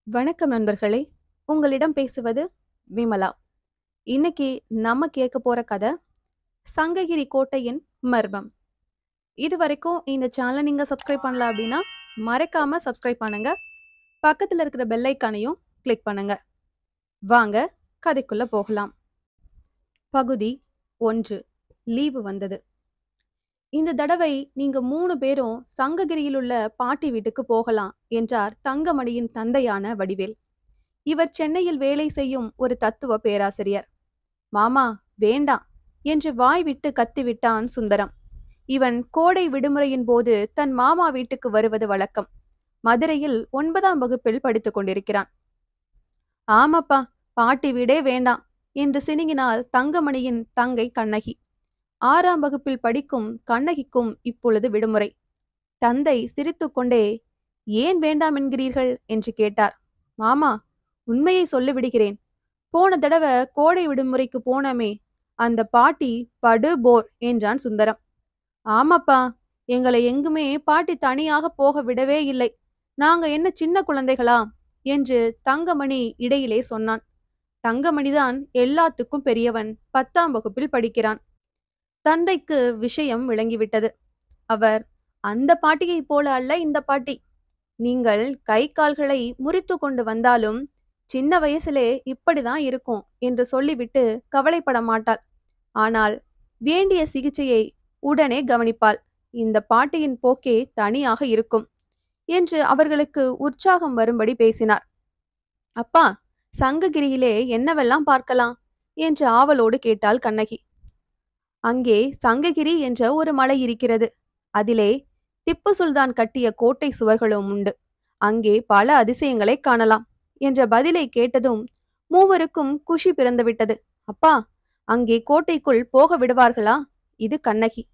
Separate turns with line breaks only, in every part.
வணக்கம் நண்பர்களே. உங்களிடம் பேசுவது விமலா. இன்னைக்கு நம்ம கேட்க போற கதை சங்ககிரி கோட்டையின் மர்மம். இது வரைக்கும் இந்த சேனலை நீங்க சப்ஸ்கிரைப் பண்ணல அப்படின்னா மறக்காம சப்ஸ்கிரைப் பண்ணுங்க. பக்கத்துல இருக்கிற பெல் ஐக்கானையும் கிளிக் பண்ணுங்க. வாங்க கதைக்குள்ள போகலாம். பகுதி 1. லீவு வந்தது. இந்த தடவை நீங்க 3 பேரும் சங்ககிரியில் உள்ள பாட்டி வீட்டுக்கு போகலாம் என்றார் தங்கமணியின் தந்தையான வடிவேல். இவர் சென்னையில் வேலை செய்யும் ஒரு தத்துவ பேராசிரியர். மாமா வேண்டாம் என்று வாய் விட்டு கத்திவிட்டான் சுந்தரம். இவன் கோடை விடுமுறையின் போது தன் மாமா வீட்டுக்கு வருவது வழக்கம். மதுரையில் 9ஆம் வகுப்பில் படித்துக் கொண்டிருக்கிறான். ஆமாப்பா, பாட்டி வீடே வேண்டாம் என்று சினுங்கினாள் தங்கமணியின் தங்கை கண்ணகி. 6ஆம் வகுப்பில் படிக்கும் கண்ணகிக்கும் இப்பொழுது விடுமுறை. தந்தை சிரித்துக்கொண்டே, ஏன் வேண்டாம் என்கிறீர்கள் என்று கேட்டார். மாமா, உண்மையை சொல்லிவிடுகிறேன். போன தடவை கோடை விடுமுறைக்கு போனமே, அந்த பாட்டி படு போர் என்றான் சுந்தரம். ஆமாப்பா, எங்களை எங்குமே பாட்டி தனியாக போக விடவே இல்லை. நாங்க என்ன சின்ன குழந்தைகளா என்று தங்கமணி இடையிலே சொன்னான். தங்கமணிதான் எல்லாத்துக்கும் பெரியவன். 10ஆம் வகுப்பில் படிக்கிறான். தந்தைக்கு விஷயம் விளங்கிவிட்டது. அவர், அந்த பாட்டியை போல அல்ல இந்த பாட்டி. நீங்கள் கை கால்களை முறித்து கொண்டு வந்தாலும் சின்ன வயசிலே இப்படிதான் இருக்கும் என்று சொல்லிவிட்டு கவலைப்பட மாட்டாள். ஆனால் வேண்டிய சிகிச்சையை உடனே கவனிப்பாள். இந்த பாட்டியின் போக்கே தனியாக இருக்கும் என்று அவர்களுக்கு உற்சாகம் வரும்படி பேசினார். அப்பா, சங்ககிரியிலே என்னவெல்லாம் பார்க்கலாம் என்று ஆவலோடு கேட்டாள் கண்ணகி. அங்கே சங்ககிரி என்ற ஒரு மலை இருக்கிறது. அதிலே திப்பு சுல்தான் கட்டிய கோட்டை சுவர்களும் உண்டு. அங்கே பல அதிசயங்களை காணலாம் என்ற பதிலை கேட்டதும் மூவருக்கும் குஷி பிறந்துவிட்டது. அப்பா, அங்கே கோட்டைக்குள் போக விடுவார்களா? இது கண்ணகி.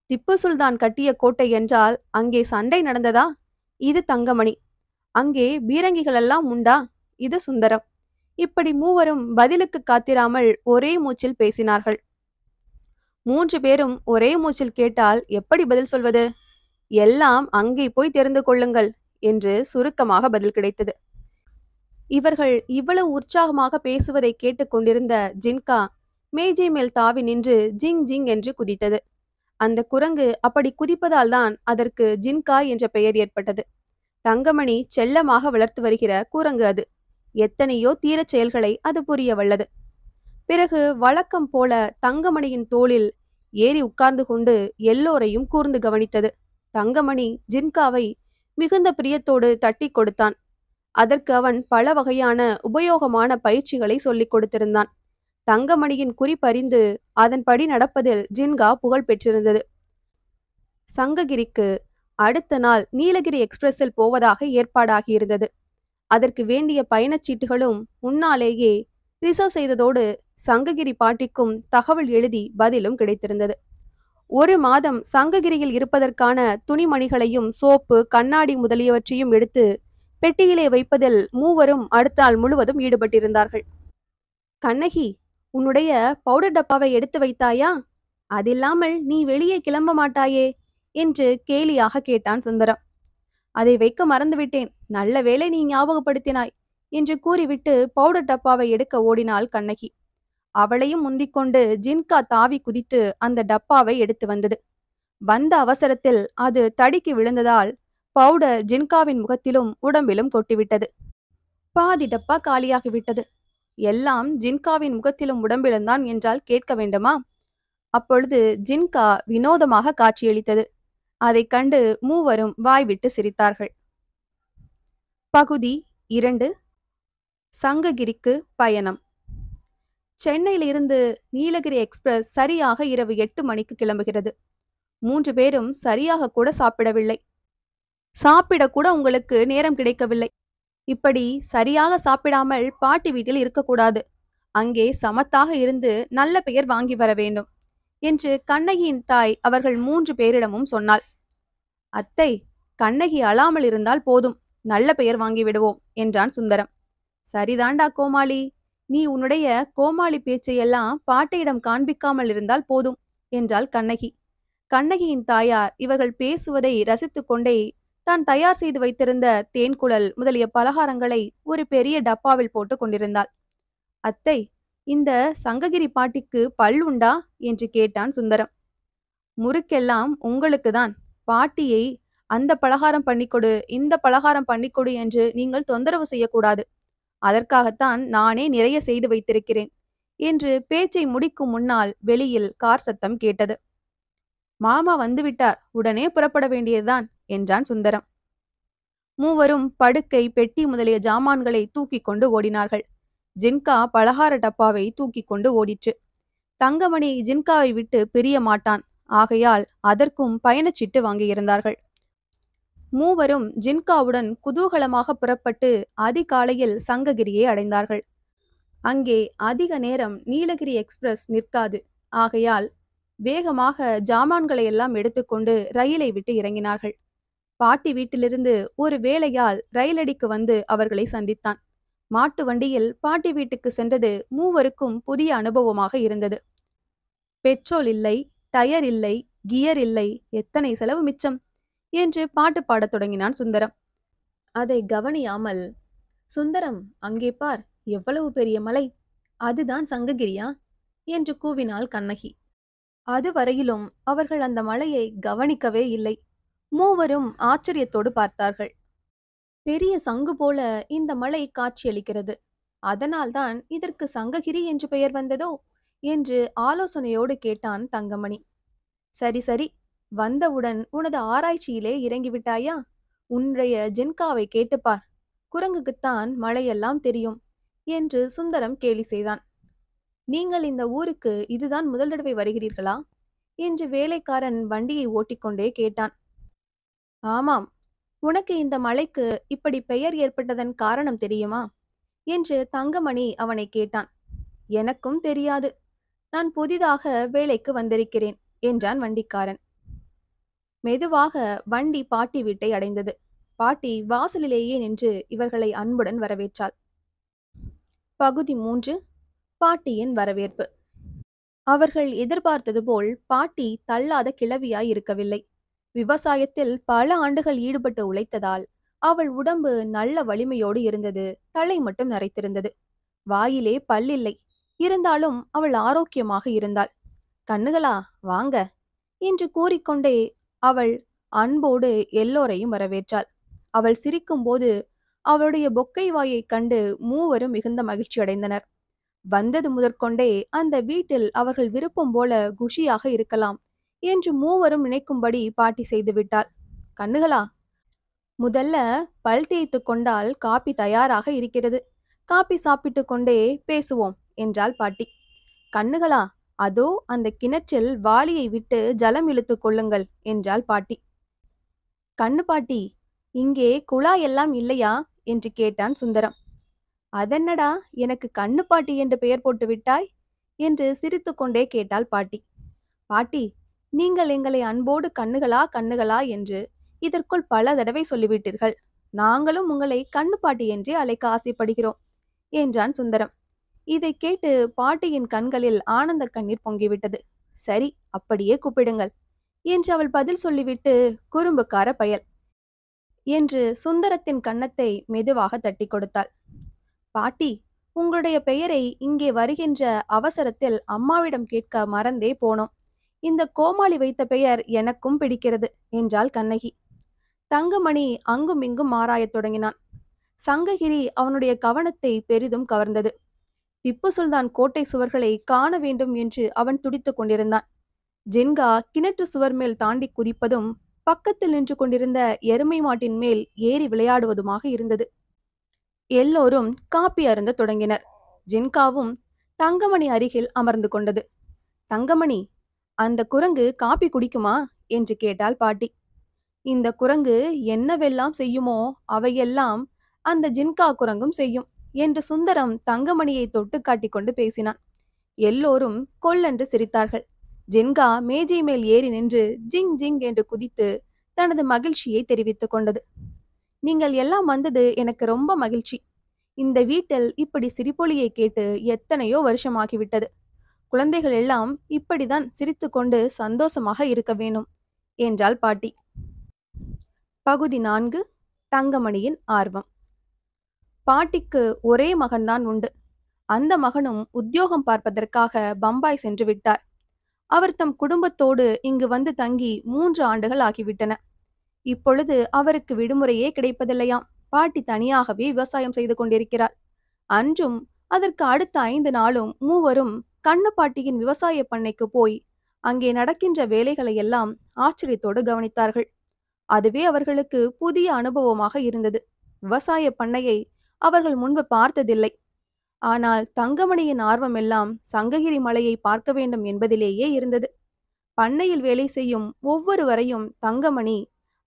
திப்பு சுல்தான் கட்டிய கோட்டை என்றால் அங்கே சண்டை நடந்ததா? இது தங்கமணி. அங்கே பீரங்கிகள் எல்லாம் உண்டா? இது சுந்தரம். இப்படி மூவரும் பதிலுக்கு காத்திராமல் ஒரே மூச்சில் பேசினார்கள். 3 பேரும் ஒரே மூச்சில் கேட்டால் எப்படி பதில் சொல்வது? எல்லாம் அங்கே போய் தெரிந்து கொள்ளுங்கள் என்று சுருக்கமாக பதில் கிடைத்தது. இவர்கள் இவ்வளவு உற்சாகமாக பேசுவதை கேட்டுக்கொண்டிருந்த ஜின்கா மேஜை மேல் தாவி நின்று ஜிங் ஜிங் என்று குதித்தது. அந்த குரங்கு அப்படி குதிப்பதால் தான் அதற்கு ஜின்கா என்ற பெயர் ஏற்பட்டது. தங்கமணி செல்லமாக வளர்த்து வருகிற குரங்கு அது. எத்தனையோ தீரச் செயல்களை அது புரிய வல்லது. பிறகு வழக்கம் போல தங்கமணியின் தோளில் ஏறி உட்கார்ந்து கொண்டு எல்லோரையும் கூர்ந்து கவனித்தது. தங்கமணி ஜின்காவை மிகுந்த பிரியத்தோடு தட்டி கொடுத்தான். அதற்கு அவன் பல வகையான உபயோகமான பயிற்சிகளை சொல்லிக் கொடுத்திருந்தான். தங்கமணியின் குறிப்பறிந்து அதன்படி நடப்பதில் ஜின்கா புகழ் பெற்றிருந்தது. சங்ககிரிக்கு அடுத்த நாள் நீலகிரி எக்ஸ்பிரஸில் போவதாக ஏற்பாடாகியிருந்தது. அதற்கு வேண்டிய பயணச்சீட்டுகளும் முன்னாலேயே ரிசர்வ் செய்ததோடு சங்ககிரி பாட்டிக்கும் தகவல் எழுதி பதிலும் கிடைத்திருந்தது. 1 மாதம் சங்ககிரியில் இருப்பதற்கான துணிமணிகளையும் சோப்பு கண்ணாடி முதலியவற்றையும் எடுத்து பெட்டியிலே வைப்பதில் மூவரும் அடுத்த நாள் முழுவதும் ஈடுபட்டிருந்தார்கள். கண்ணகி, உன்னுடைய பவுடர் டப்பாவை எடுத்து வைத்தாயா? அதில்லாமல் நீ வெளியே கிளம்ப மாட்டாயே என்று கேலியாக கேட்டான் சுந்தரம். அதை வைக்க மறந்துவிட்டேன். நல்ல வேளை நீ ஞாபகப்படுத்தினாய் என்று கூறிவிட்டு பவுடர் டப்பாவை எடுக்க ஓடினாள் கண்ணகி. அவளையும் முந்திக்கொண்டு ஜின்கா தாவி குதித்து அந்த டப்பாவை எடுத்து வந்தது. வந்த அவசரத்தில் அது தடிக்கு விழுந்ததால் பவுடர் ஜின்காவின் முகத்திலும் உடம்பிலும் கொட்டிவிட்டது. பாதி டப்பா காலியாகிவிட்டது. எல்லாம் ஜின்காவின் முகத்திலும் உடம்பிலும் தான் என்றால் கேட்க வேண்டுமா? அப்பொழுது ஜின்கா வினோதமாக காட்சியளித்தது. அதை கண்டு மூவரும் வாய்விட்டு சிரித்தார்கள். பகுதி 2. சங்ககிரிக்கு பயணம். சென்னையிலிருந்து நீலகிரி எக்ஸ்பிரஸ் சரியாக இரவு 8 மணிக்கு கிளம்புகிறது. 3 பேரும் சரியாக கூட சாப்பிடவில்லை. சாப்பிடக்கூட உங்களுக்கு நேரம் கிடைக்கவில்லை. இப்படி சரியாக சாப்பிடாமல் பாட்டி வீட்டில் இருக்கக்கூடாது. அங்கே சமத்தாக இருந்து நல்ல பெயர் வாங்கி வர வேண்டும் என்று கண்ணகியின் தாய் அவர்கள் 3 பேரிடமும் சொன்னாள். அத்தை, கண்ணகி அழாமல் இருந்தால் போதும், நல்ல பெயர் வாங்கி விடுவோம் என்றான் சுந்தரம். சரிதாண்டா கோமாளி, நீ உன்னுடைய கோமாளி பேச்சையெல்லாம் பாட்டையிடம் காண்பிக்காமல் இருந்தால் போதும் என்றாள் கண்ணகி. கண்ணகியின் தாயார் இவர்கள் பேசுவதை ரசித்து கொண்டே தான் தயார் செய்து வைத்திருந்த தேன்குழல் முதலிய பலகாரங்களை ஒரு பெரிய டப்பாவில் போட்டு கொண்டிருந்தாள். அத்தை, இந்த சங்ககிரி பாட்டிக்கு பல் உண்டா என்று கேட்டான் சுந்தரம். முறுக்கெல்லாம் உங்களுக்குதான். பாட்டியை அந்த பலகாரம் பண்ணிக்கொடு, இந்த பலகாரம் பண்ணிக்கொடு என்று நீங்கள் தொந்தரவு செய்யக்கூடாது. அதற்காகத்தான் நானே நிறைய செய்து வைத்திருக்கிறேன் என்று பேச்சை முடிக்கும் முன்னால் வெளியில் கார் சத்தம் கேட்டது. மாமா வந்துவிட்டார், உடனே புறப்பட வேண்டியதுதான் என்றான் சுந்தரம். மூவரும் படுக்கை, பெட்டி முதலிய ஜாமான்களை தூக்கி கொண்டு ஓடினார்கள். ஜின்கா பலகார டப்பாவை தூக்கி கொண்டு ஓடிற்று. தங்கமணி ஜின்காவை விட்டு பிரிய மாட்டான். ஆகையால் அதற்கும் பயணச்சீட்டு வாங்கியிருந்தார்கள். மூவரும் ஜின்காவுடன் குதூகலமாக புறப்பட்டு அதிகாலையில் சங்ககிரியை அடைந்தார்கள். அங்கே அதிக நேரம் நீலகிரி எக்ஸ்பிரஸ் நிற்காது. ஆகையால் வேகமாக ஜாமான்களை எல்லாம் எடுத்துக்கொண்டு ரயிலை விட்டு இறங்கினார்கள். பாட்டி வீட்டிலிருந்து ஒரு வேலையால் ரயிலடிக்கு வந்து அவர்களை சந்தித்தான். மாட்டு வண்டியில் பாட்டி வீட்டுக்கு சென்றது மூவருக்கும் புதிய அனுபவமாக இருந்தது. பெட்ரோல் இல்லை, டயர் இல்லை, கியர் இல்லை, எத்தனை செலவு மிச்சம் என்று பாட்டு பாடத் தொடங்கினான் சுந்தரம். அதை கவனியாமல், சுந்தரம், அங்கே பார், எவ்வளவு பெரிய மலை, அதுதான் சங்ககிரியா என்று கூவினாள் கண்ணகி. அதுவரையிலும் அவர்கள் அந்த மலையை கவனிக்கவே இல்லை. மூவரும் ஆச்சரியத்தோடு பார்த்தார்கள். பெரிய சங்கு போல இந்த மலை காட்சியளிக்கிறது. அதனால்தான் இதற்கு சங்ககிரி என்று பெயர் வந்ததோ என்று ஆலோசனையோடு கேட்டான் தங்கமணி. சரி சரி, வந்தவுடன் உனது ஆராய்ச்சியிலே இறங்கிவிட்டாயா? உன்னுடைய ஜின்காவை கேட்டுப்பார், குரங்குக்குத்தான் மலையெல்லாம் தெரியும் என்று சுந்தரம் கேலி செய்தான். நீங்கள் இந்த ஊருக்கு இதுதான் முதல் தடவை வருகிறீர்களா என்று வேலைக்காரன் வண்டியை ஓட்டிக்கொண்டே கேட்டான். ஆமாம். உனக்கு இந்த மலைக்கு இப்படி பெயர் ஏற்பட்டதன் காரணம் தெரியுமா என்று தங்கமணி அவனை கேட்டான். எனக்கும் தெரியாது, நான் புதிதாக வேலைக்கு வந்திருக்கிறேன் என்றான் வண்டிக்காரன். மெதுவாக வண்டி பாட்டி வீட்டை அடைந்தது. பாட்டி வாசலிலேயே நின்று இவர்களை அன்புடன் வரவேற்றாள். பகுதி 3. பாட்டியின் வரவேற்பு. அவர்கள் எதிர்பார்த்தது போல் பாட்டி தள்ளாத கிழவியாய் இருக்கவில்லை. விவசாயத்தில் பல ஆண்டுகள் ஈடுபட்டு உழைத்ததால் அவள் உடம்பு நல்ல வலிமையோடு இருந்தது. தலை மட்டும் நரைத்திருந்தது. வாயிலே பல்லில்லை. இருந்தாலும் அவள் ஆரோக்கியமாக இருந்தாள். கண்ணுகளா, வாங்க என்று கூறிக்கொண்டே அவள் அன்போடு எல்லோரையும் வரவேற்றாள். அவள் சிரிக்கும்போது அவளுடைய பொக்கை வாயை கண்டு மூவரும் மிகுந்த மகிழ்ச்சி அடைந்தனர். வந்தது முதற்கொண்டே அந்த வீட்டில் அவர்கள் விருப்பம் போல குஷியாக இருக்கலாம் என்று மூவரும் நினைக்கும்படி பாட்டி செய்துவிட்டாள். கண்ணுகளா, முதல்ல பல் தேய்த்து கொண்டால் காப்பி தயாராக இருக்கிறது. காப்பி சாப்பிட்டு கொண்டே பேசுவோம் என்றாள் பாட்டி. கண்ணுகளா, அதோ அந்த கிணற்றில் வாளியை விட்டு ஜலம் இழுத்து கொள்ளுங்கள் என்றாள் பாட்டி. கண்ணு பாட்டி, இங்கே குழாயெல்லாம் இல்லையா என்று கேட்டான் சுந்தரம். அதென்னடா, எனக்கு கண்ணு பாட்டி என்று பெயர் போட்டு விட்டாய் என்று சிரித்து கொண்டே கேட்டாள் பாட்டி. பாட்டி, நீங்கள் எங்களை அன்போடு கண்ணுகளா கண்ணுகளா என்று இதற்குள் பல தடவை சொல்லிவிட்டீர்கள். நாங்களும் உங்களை கண்ணு பாட்டி என்றே அழைக்க ஆசைப்படுகிறோம் என்றான் சுந்தரம். இதை கேட்டு பாட்டியின் கண்களில் ஆனந்த கண்ணீர் பொங்கிவிட்டது. சரி, அப்படியே கூப்பிடுங்கள் என்று அவள் பதில் சொல்லிவிட்டு, குறும்புக்கார பயல் என்று சுந்தரத்தின் கன்னத்தை மெதுவாக தட்டி கொடுத்தாள். பாட்டி, உங்களுடைய பெயரை இங்கே வருகின்ற அவசரத்தில் அம்மாவிடம் கேட்க மறந்தே போனோம். இந்த கோமாளி வைத்த பெயர் எனக்கும் பிடிக்கிறது என்றாள் கண்ணகி. தங்கமணி அங்கும் இங்கும் ஆராயத் தொடங்கினான். சங்ககிரி அவனுடைய கவனத்தை பெரிதும் கவர்ந்தது. திப்பு சுல்தான் கோட்டை சுவர்களை காண வேண்டும் என்று அவன் துடித்துக் கொண்டிருந்தான். ஜின்கா கிணற்று சுவர் மேல் தாண்டி குதிப்பதும் பக்கத்தில் நின்று கொண்டிருந்த எருமை மாட்டின் மேல் ஏறி விளையாடுவதுமாக இருந்தது. எல்லோரும் காப்பி அருந்த தொடங்கினர். ஜின்காவும் தங்கமணி அருகில் அமர்ந்து கொண்டது. தங்கமணி, அந்த குரங்கு காப்பி குடிக்குமா என்று கேட்டாள் பாட்டி. இந்த குரங்கு என்னவெல்லாம் செய்யுமோ அவையெல்லாம் அந்த ஜின்கா குரங்கும் செய்யும் என்று சுந்தரம் தங்கமணியை தொட்டு காட்டிக்கொண்டு பேசினான். எல்லோரும் கொல்லென்று சிரித்தார்கள். ஜின்கா மேஜை மேல் ஏறி நின்று ஜிங் ஜிங் என்று குதித்து தனது மகிழ்ச்சியை தெரிவித்துக் கொண்டது. நீங்கள் எல்லாம் வந்தது எனக்கு ரொம்ப மகிழ்ச்சி. இந்த வீட்டில் இப்படி சிரிப்பொலியை கேட்டு எத்தனையோ வருஷமாகிவிட்டது. குழந்தைகள் எல்லாம் இப்படிதான் சிரித்து கொண்டு சந்தோஷமாக இருக்க வேணும் என்றாள் பாட்டி. பகுதி 4. தங்கமணியின் ஆர்வம். பாட்டிக்கு ஒரே மகன்தான் உண்டு. அந்த மகனும் உத்தியோகம் பார்ப்பதற்காக பம்பாய் சென்று விட்டார். அவர் தம் குடும்பத்தோடு இங்கு வந்து தங்கி 3 ஆண்டுகள் ஆகிவிட்டன. இப்பொழுது அவருக்கு விடுமுறையே கிடைப்பதில்லையாம். பாட்டி தனியாகவே விவசாயம் செய்து கொண்டிருக்கிறார். அன்றும் அதற்கு அடுத்த 5 நாளும் மூவரும் கண்ணு பாட்டியின் விவசாய பண்ணைக்கு போய் அங்கே நடக்கின்ற வேலைகளை எல்லாம் ஆச்சரியத்தோடு கவனித்தார்கள். அதுவே அவர்களுக்கு புதிய அனுபவமாக இருந்தது. விவசாய பண்ணையை அவர்கள் முன்பு பார்த்ததில்லை. ஆனால் தங்கமணியின் ஆர்வமெல்லாம் சங்ககிரி மலையை பார்க்க வேண்டும் என்பதிலேயே இருந்தது. பண்ணையில் வேலை செய்யும் ஒவ்வொருவரையும் தங்கமணி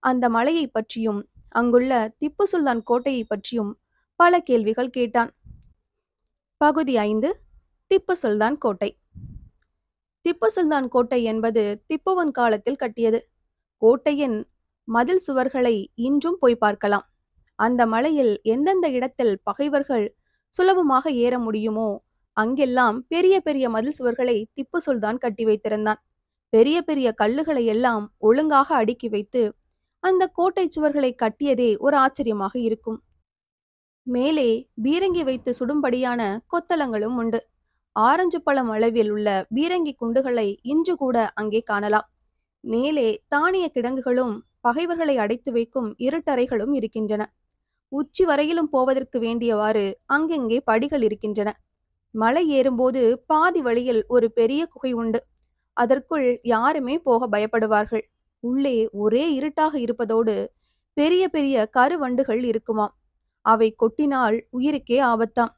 அந்த மலையை பற்றியும் அங்குள்ள திப்பு சுல்தான் கோட்டையை பற்றியும் பல கேள்விகள் கேட்டான். பகுதி 5. திப்பு சுல்தான் கோட்டை. திப்பு சுல்தான் கோட்டை என்பது திப்புவன் காலத்தில் கட்டியது. கோட்டையின் மதில் சுவர்களை இன்றும் போய் பார்க்கலாம். அந்த மலையில் எந்தெந்த இடத்தில் பகைவர்கள் சுலபமாக ஏற முடியுமோ அங்கெல்லாம் பெரிய பெரிய மதில் சுவர்களை திப்பு சுல்தான் கட்டி வைத்திருந்தான். பெரிய பெரிய கல்லுகளை எல்லாம் ஒழுங்காக அடுக்கி வைத்து அந்த கோட்டை சுவர்களை கட்டியதே ஒரு ஆச்சரியமாக இருக்கும். மேலே பீரங்கி வைத்து சுடும்படியான கொத்தளங்களும் உண்டு. ஆரஞ்சு பழம் அளவில் உள்ள பீரங்கி குண்டுகளை இன்று கூட அங்கே காணலாம். மேலே தானிய கிடங்குகளும் பகைவர்களை அடைத்து வைக்கும் இருட்டறைகளும் இருக்கின்றன. உச்சி வரையிலும் போவதற்கு வேண்டியவாறு அங்கெங்கே படிகள் இருக்கின்றன. மலை ஏறும்போது பாதி வழியில் ஒரு பெரிய குகை உண்டு. அதற்குள் யாருமே போக பயப்படுவார்கள். உள்ளே ஒரே இருட்டாக இருப்பதோடு பெரிய பெரிய கருவண்டுகள் இருக்குமாம். அவை கொட்டினால் உயிருக்கே ஆபத்தாம்.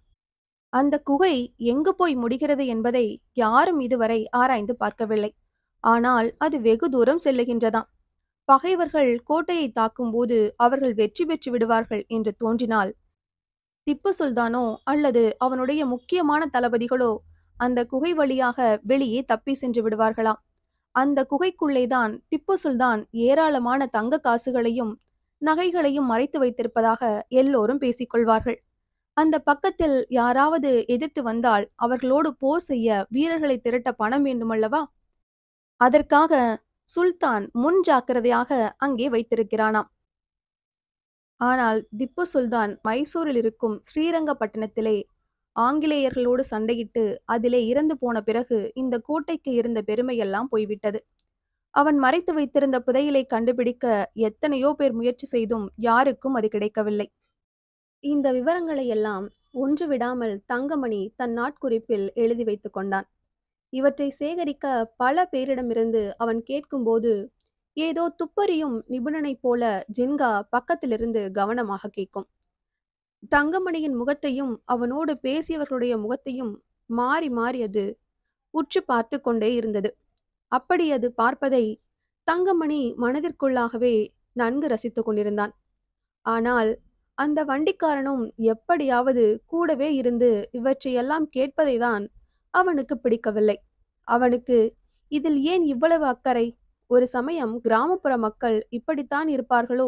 அந்த குகை எங்கு போய் முடிகிறது என்பதை யாரும் இதுவரை ஆராய்ந்து பார்க்கவில்லை. ஆனால் அது வெகு தூரம் செல்லுகின்றதாம். பகைவர்கள் கோட்டையை தாக்கும்போது அவர்கள் வெற்றி பெற்று விடுவார்கள் என்று தோன்றினால் திப்பு சுல்தானோ அல்லது அவனுடைய முக்கியமான தளபதிகளோ அந்த குகை வழியாக வெளியே தப்பி சென்று விடுவார்களாம். அந்த குகைக்குள்ளேதான் திப்பு சுல்தான் ஏராளமான தங்க காசுகளையும் நகைகளையும் மறைத்து வைத்திருப்பதாக எல்லோரும் பேசிக்கொள்வார்கள். அந்த பக்கத்தில் யாராவது எதிர்த்து வந்தால் அவர்களோடு போர் செய்ய வீரர்களை திரட்ட பணம் வேண்டுமல்லவா? அதற்காக சுல்தான் முன் ஜாக்கிரதையாக அங்கே வைத்திருக்கிறானாம். ஆனால் திப்பு சுல்தான் மைசூரில் இருக்கும் ஸ்ரீரங்கப்பட்டினத்திலே ஆங்கிலேயர்களோடு சண்டையிட்டு அதிலே இறந்து போன பிறகு இந்த கோட்டைக்கு இருந்த பெருமையெல்லாம் போய்விட்டது. அவன் மறைத்து வைத்திருந்த புதையலை கண்டுபிடிக்க எத்தனையோ பேர் முயற்சி செய்தும் யாருக்கும் அது கிடைக்கவில்லை. இந்த விவரங்களை எல்லாம் ஒன்று விடாமல் தங்கமணி தன் நாட்குறிப்பில் எழுதி வைத்து கொண்டான். இவற்றை சேகரிக்க பல பேரிடமிருந்து அவன் கேட்கும்போது ஏதோ துப்பறியும் நிபுணனைப் போல ஜின்கா பக்கத்திலிருந்து கவனமாக கேட்கும். தங்கமணியின் முகத்தையும் அவனோடு பேசியவர்களுடைய முகத்தையும் மாறி மாறி அது உற்று பார்த்து கொண்டே இருந்தது. அப்படி அது பார்ப்பதை தங்கமணி மனதிற்குள்ளாகவே நன்கு ரசித்து கொண்டிருந்தான். ஆனால் அந்த வண்டிக்காரனும் எப்படியாவது கூடவே இருந்து இவற்றையெல்லாம் கேட்பதை தான் அவனுக்கு பிடிக்கவில்லை. அவனுக்கு இதில் ஏன் இவ்வளவு அக்கறை? ஒரு சமயம் கிராமப்புற மக்கள் இப்படித்தான் இருப்பார்களோ?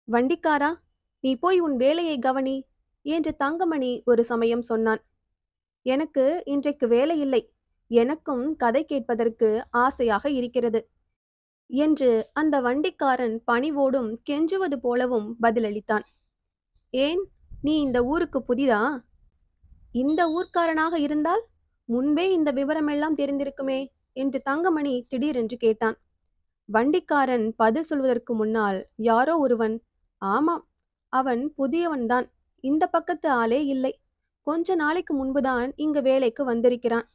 வண்டிக்காரா, நீ போய் உன் வேலையை கவனி என்று தங்கமணி ஒரு சமயம் சொன்னான். எனக்கு இன்றைக்கு வேலை இல்லை. எனக்கும் கதை கேட்பதற்கு ஆசையாக இருக்கிறது என்று அந்த வண்டிக்காரன் பணிவோடும் கெஞ்சுவது போலவும் பதிலளித்தான். ஏன், நீ இந்த ஊருக்கு புதிதா? இந்த ஊர்க்காரனாக இருந்தால் முன்பே இந்த விவரமெல்லாம் தெரிந்திருக்குமே என்று தங்கமணி திடீரென்று கேட்டான். வண்டிக்காரன் பதில் சொல்வதற்கு முன்னால் யாரோ ஒருவன், ஆமாம், அவன் புதியவன்தான், இந்த பக்கத்து ஆளே இல்லை, கொஞ்ச நாளைக்கு முன்புதான் இங்கு வேலைக்கு வந்திருக்கிறான்,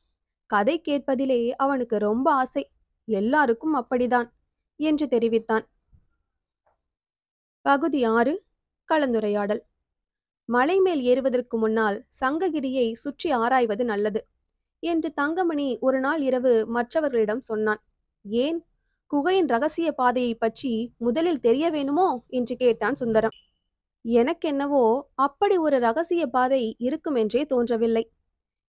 கதை கேட்பதிலே அவனுக்கு ரொம்ப ஆசை, எல்லாருக்கும் அப்படிதான் என்று தெரிவித்தான். பகுதி 6. கலந்துரையாடல். மலை மேல் ஏறுவதற்கு முன்னால் சங்ககிரியை சுற்றி ஆராய்வது நல்லது என்று தங்கமணி ஒரு நாள் இரவு மற்றவர்களிடம் சொன்னான். ஏன், குகையின் ரகசிய பாதையை பற்றி முதலில் தெரிய வேணுமோ என்று கேட்டான் சுந்தரம். எனக்கென்னவோ அப்படி ஒரு ரகசிய பாதை இருக்குமென்றே தோன்றவில்லை.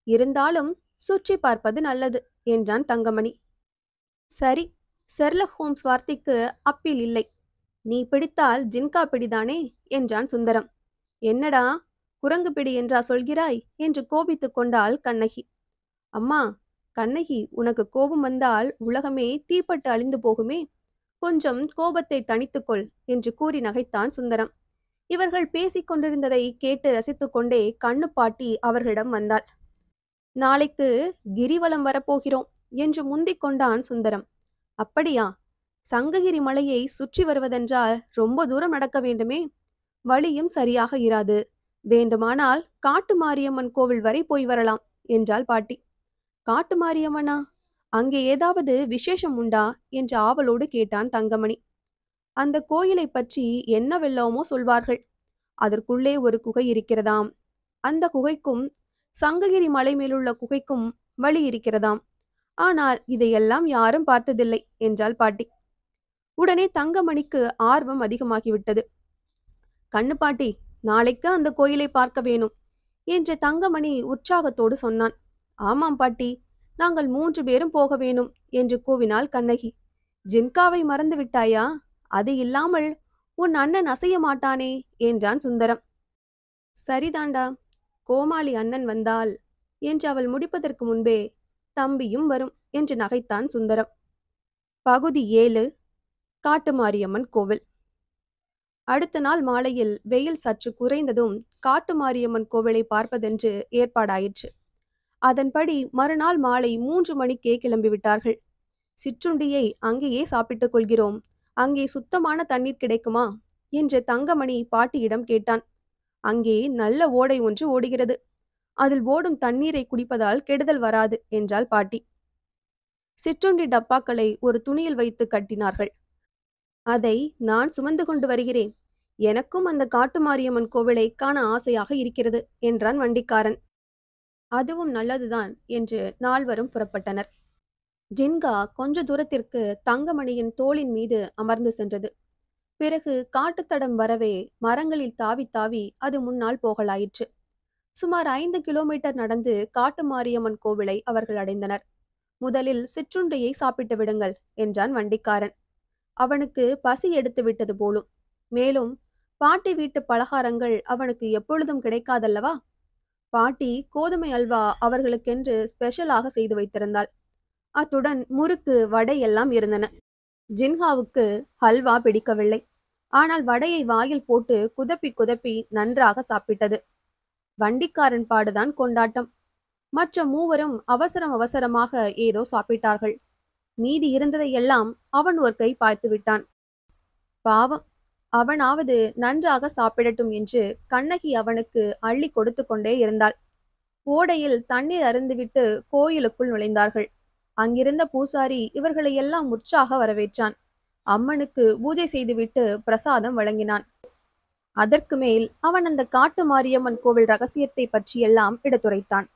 இருந்தாலும் சுற்றி பார்ப்பது நல்லது என்றான் தங்கமணி. சரி, ஷெர்லக் ஹோம்ஸ் வார்த்தைக்கு அப்பீல் இல்லை. நீ பிடித்தால் ஜின்கா பிடிதானே என்றான் சுந்தரம். என்னடா, குரங்கு பிடி என்றா சொல்கிறாய் என்று கோபித்து கொண்டாள் கண்ணகி. அம்மா, கண்ணகி, உனக்கு கோபம் வந்தால் உலகமே தீப்பட்டு அழிந்து போகுமே. கொஞ்சம் கோபத்தை தணித்துக்கொள் என்று கூறி நகைத்தான் சுந்தரம். இவர்கள் பேசிக் கொண்டிருந்ததை கேட்டு ரசித்துக் கொண்டே கண்ணு பாட்டி அவர்களிடம் வந்தாள். நாளைக்கு கிரிவலம் வரப்போகிறோம் என்று முந்திக் கொண்டான் சுந்தரம். அப்படியா? சங்ககிரி மலையை சுற்றி வருவதென்றால் ரொம்ப தூரம் நடக்க வேண்டுமே. வழியும் சரியாக இராது. வேண்டுமானால் காட்டு மாரியம்மன் கோவில் வரை போய் வரலாம் என்றாள் பாட்டி. காட்டு மாரியம்மனா? அங்கே ஏதாவது விசேஷம் உண்டா என்று ஆவலோடு கேட்டான் தங்கமணி. அந்த கோயிலை பற்றி என்னவெல்லாமோ சொல்வார்கள். அதற்குள்ளே ஒரு குகை இருக்கிறதாம். அந்த குகைக்கும் சங்ககிரி மலை மேலுள்ள குகைக்கும் வழி இருக்கிறதாம். ஆனால் இதையெல்லாம் யாரும் பார்த்ததில்லை என்றாள் பாட்டி. உடனே தங்கமணிக்கு ஆர்வம் அதிகமாகிவிட்டது. கண்ணு பாட்டி, நாளைக்கு அந்த கோயிலை பார்க்க வேணும் என்று தங்கமணி உற்சாகத்தோடு சொன்னான். ஆமாம் பாட்டி, நாங்கள் 3 பேரும் போக வேணும் என்று கூவினாள் கண்ணகி. ஜின்காவை மறந்து விட்டாயா? அது இல்லாமல் உன் அண்ணன் அசைய மாட்டானே என்றான் சுந்தரம். சரிதாண்டா, கோமாளி அண்ணன் வந்தால் என்று அவள் முடிப்பதற்கு முன்பே தம்பியும் வரும் என்று நகைத்தான் சுந்தரம். பகுதி 7. காட்டுமாரியம்மன் கோவில். அடுத்த நாள் மாலையில் வெயில் சற்று குறைந்ததும் காட்டுமாரியம்மன் கோவிலை பார்ப்பதென்று ஏற்பாடாயிற்று. அதன்படி மறுநாள் மாலை 3 மணிக்கே கிளம்பிவிட்டார்கள். சிற்றுண்டியை அங்கேயே சாப்பிட்டுக் கொள்கிறோம். அங்கே சுத்தமான தண்ணீர் கிடைக்குமா என்று தங்கமணி பாட்டியிடம் கேட்டான். அங்கே நல்ல ஓடை ஒன்று ஓடுகிறது. அதில் ஓடும் தண்ணீரை குடிப்பதால் கெடுதல் வராது என்றாள் பாட்டி. சிற்றுண்டி டப்பாக்களை ஒரு துணியில் வைத்து கட்டினார்கள். அதை நான் சுமந்து கொண்டு வருகிறேன். எனக்கும் அந்த காட்டுமாரியம்மன் கோவிலை காண ஆசையாக இருக்கிறது என்றான் வண்டிக்காரன். அதுவும் நல்லதுதான் என்று நால்வரும் புறப்பட்டனர். ஜின்கா கொஞ்ச தூரத்திற்கு தங்கமணியின் தோளின் மீது அமர்ந்து சென்றது. பிறகு காட்டுத்தடம் வரவே மரங்களில் தாவி தாவி அது முன்னால் போகலாயிற்று. சுமார் 5 கிலோமீட்டர் நடந்து காட்டுமாரியம்மன் கோவிலை அவர்கள் அடைந்தனர். முதலில் சிற்றுண்டியை சாப்பிட்டு விடுங்கள் என்றான் வண்டிக்காரன். அவனுக்கு பசி எடுத்து விட்டது போலும். மேலும் பாட்டி வீட்டு பலகாரங்கள் அவனுக்கு எப்பொழுதும் கிடைக்காதல்லவா? பாட்டி கோதுமை அல்வா அவர்களுக்கென்று ஸ்பெஷலாக செய்து வைத்திருந்தாள். அத்துடன் முறுக்கு, வடை எல்லாம் இருந்தன. ஜின்ஹாவுக்கு ஹல்வா பிடிக்கவில்லை. ஆனால் வடையை வாயில் போட்டு குதப்பி குதப்பி நன்றாக சாப்பிட்டது. வண்டிக்காரன் பாடுதான் கொண்டாட்டம். மற்ற மூவரும் அவசரம் அவசரமாக ஏதோ சாப்பிட்டார்கள். மீதி இருந்ததையெல்லாம் அவன் ஒரு கை பார்த்து விட்டான். பாவம், அவனாவது நன்றாக சாப்பிடட்டும் என்று கண்ணகி அவனுக்கு அள்ளி கொடுத்து கொண்டே இருந்தாள். ஓடையில் தண்ணீர் அருந்துவிட்டு கோயிலுக்குள் நுழைந்தார்கள். அங்கிருந்த பூசாரி இவர்களை எல்லாம் உற்சாக வரவேற்றான். அம்மனுக்கு பூஜை செய்துவிட்டு பிரசாதம் வழங்கினான். அதற்கு மேல் அவன் அந்த காட்டு மாரியம்மன் கோவில் ரகசியத்தை பற்றியெல்லாம் எடுத்துரைத்தான்.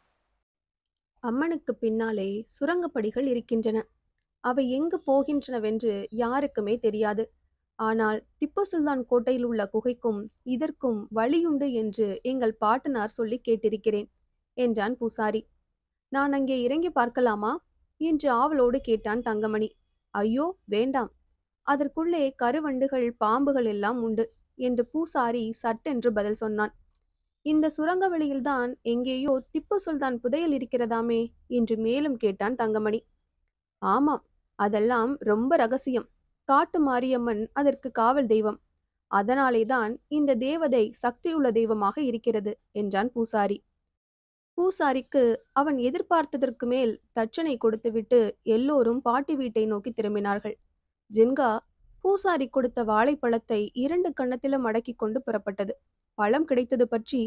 அம்மனுக்கு பின்னாலே சுரங்கப்படிகள் இருக்கின்றன. அவை எங்கு போகின்றனவென்று யாருக்குமே தெரியாது. ஆனால் திப்பு சுல்தான் கோட்டையில் உள்ள குகைக்கும் இதற்கும் வழியுண்டு என்று எங்கள் பாட்டனார் சொல்லி கேட்டிருக்கிறேன் என்றான் பூசாரி. நான் அங்கே இறங்கி பார்க்கலாமா என்று ஆவலோடு கேட்டான் தங்கமணி. ஐயோ வேண்டாம், அதற்குள்ளே கருவண்டுகள், பாம்புகள் எல்லாம் உண்டு என்று பூசாரி சட்டென்று பதில் சொன்னான். இந்த சுரங்க வழியில்தான் எங்கேயோ திப்பு சுல்தான் புதையல் இருக்கிறதாமே என்று மேலும் கேட்டான் தங்கமணி. ஆமாம், அதெல்லாம் ரொம்ப ரகசியம். காட்டு மாரியம்மன் அதற்கு காவல் தெய்வம். அதனாலேதான் இந்த தேவதை சக்தியுள்ள தெய்வமாக இருக்கிறது என்றான் பூசாரி. பூசாரிக்கு அவன் எதிர்பார்த்ததற்கு மேல் தட்சணை கொடுத்துவிட்டு எல்லோரும் பாட்டி வீட்டை நோக்கி திரும்பினார்கள். ஜின்கா பூசாரி கொடுத்த வாழைப்பழத்தை 2 கன்னத்திலும் அடக்கி கொண்டு புறப்பட்டது. பழம் கிடைத்தது பற்றி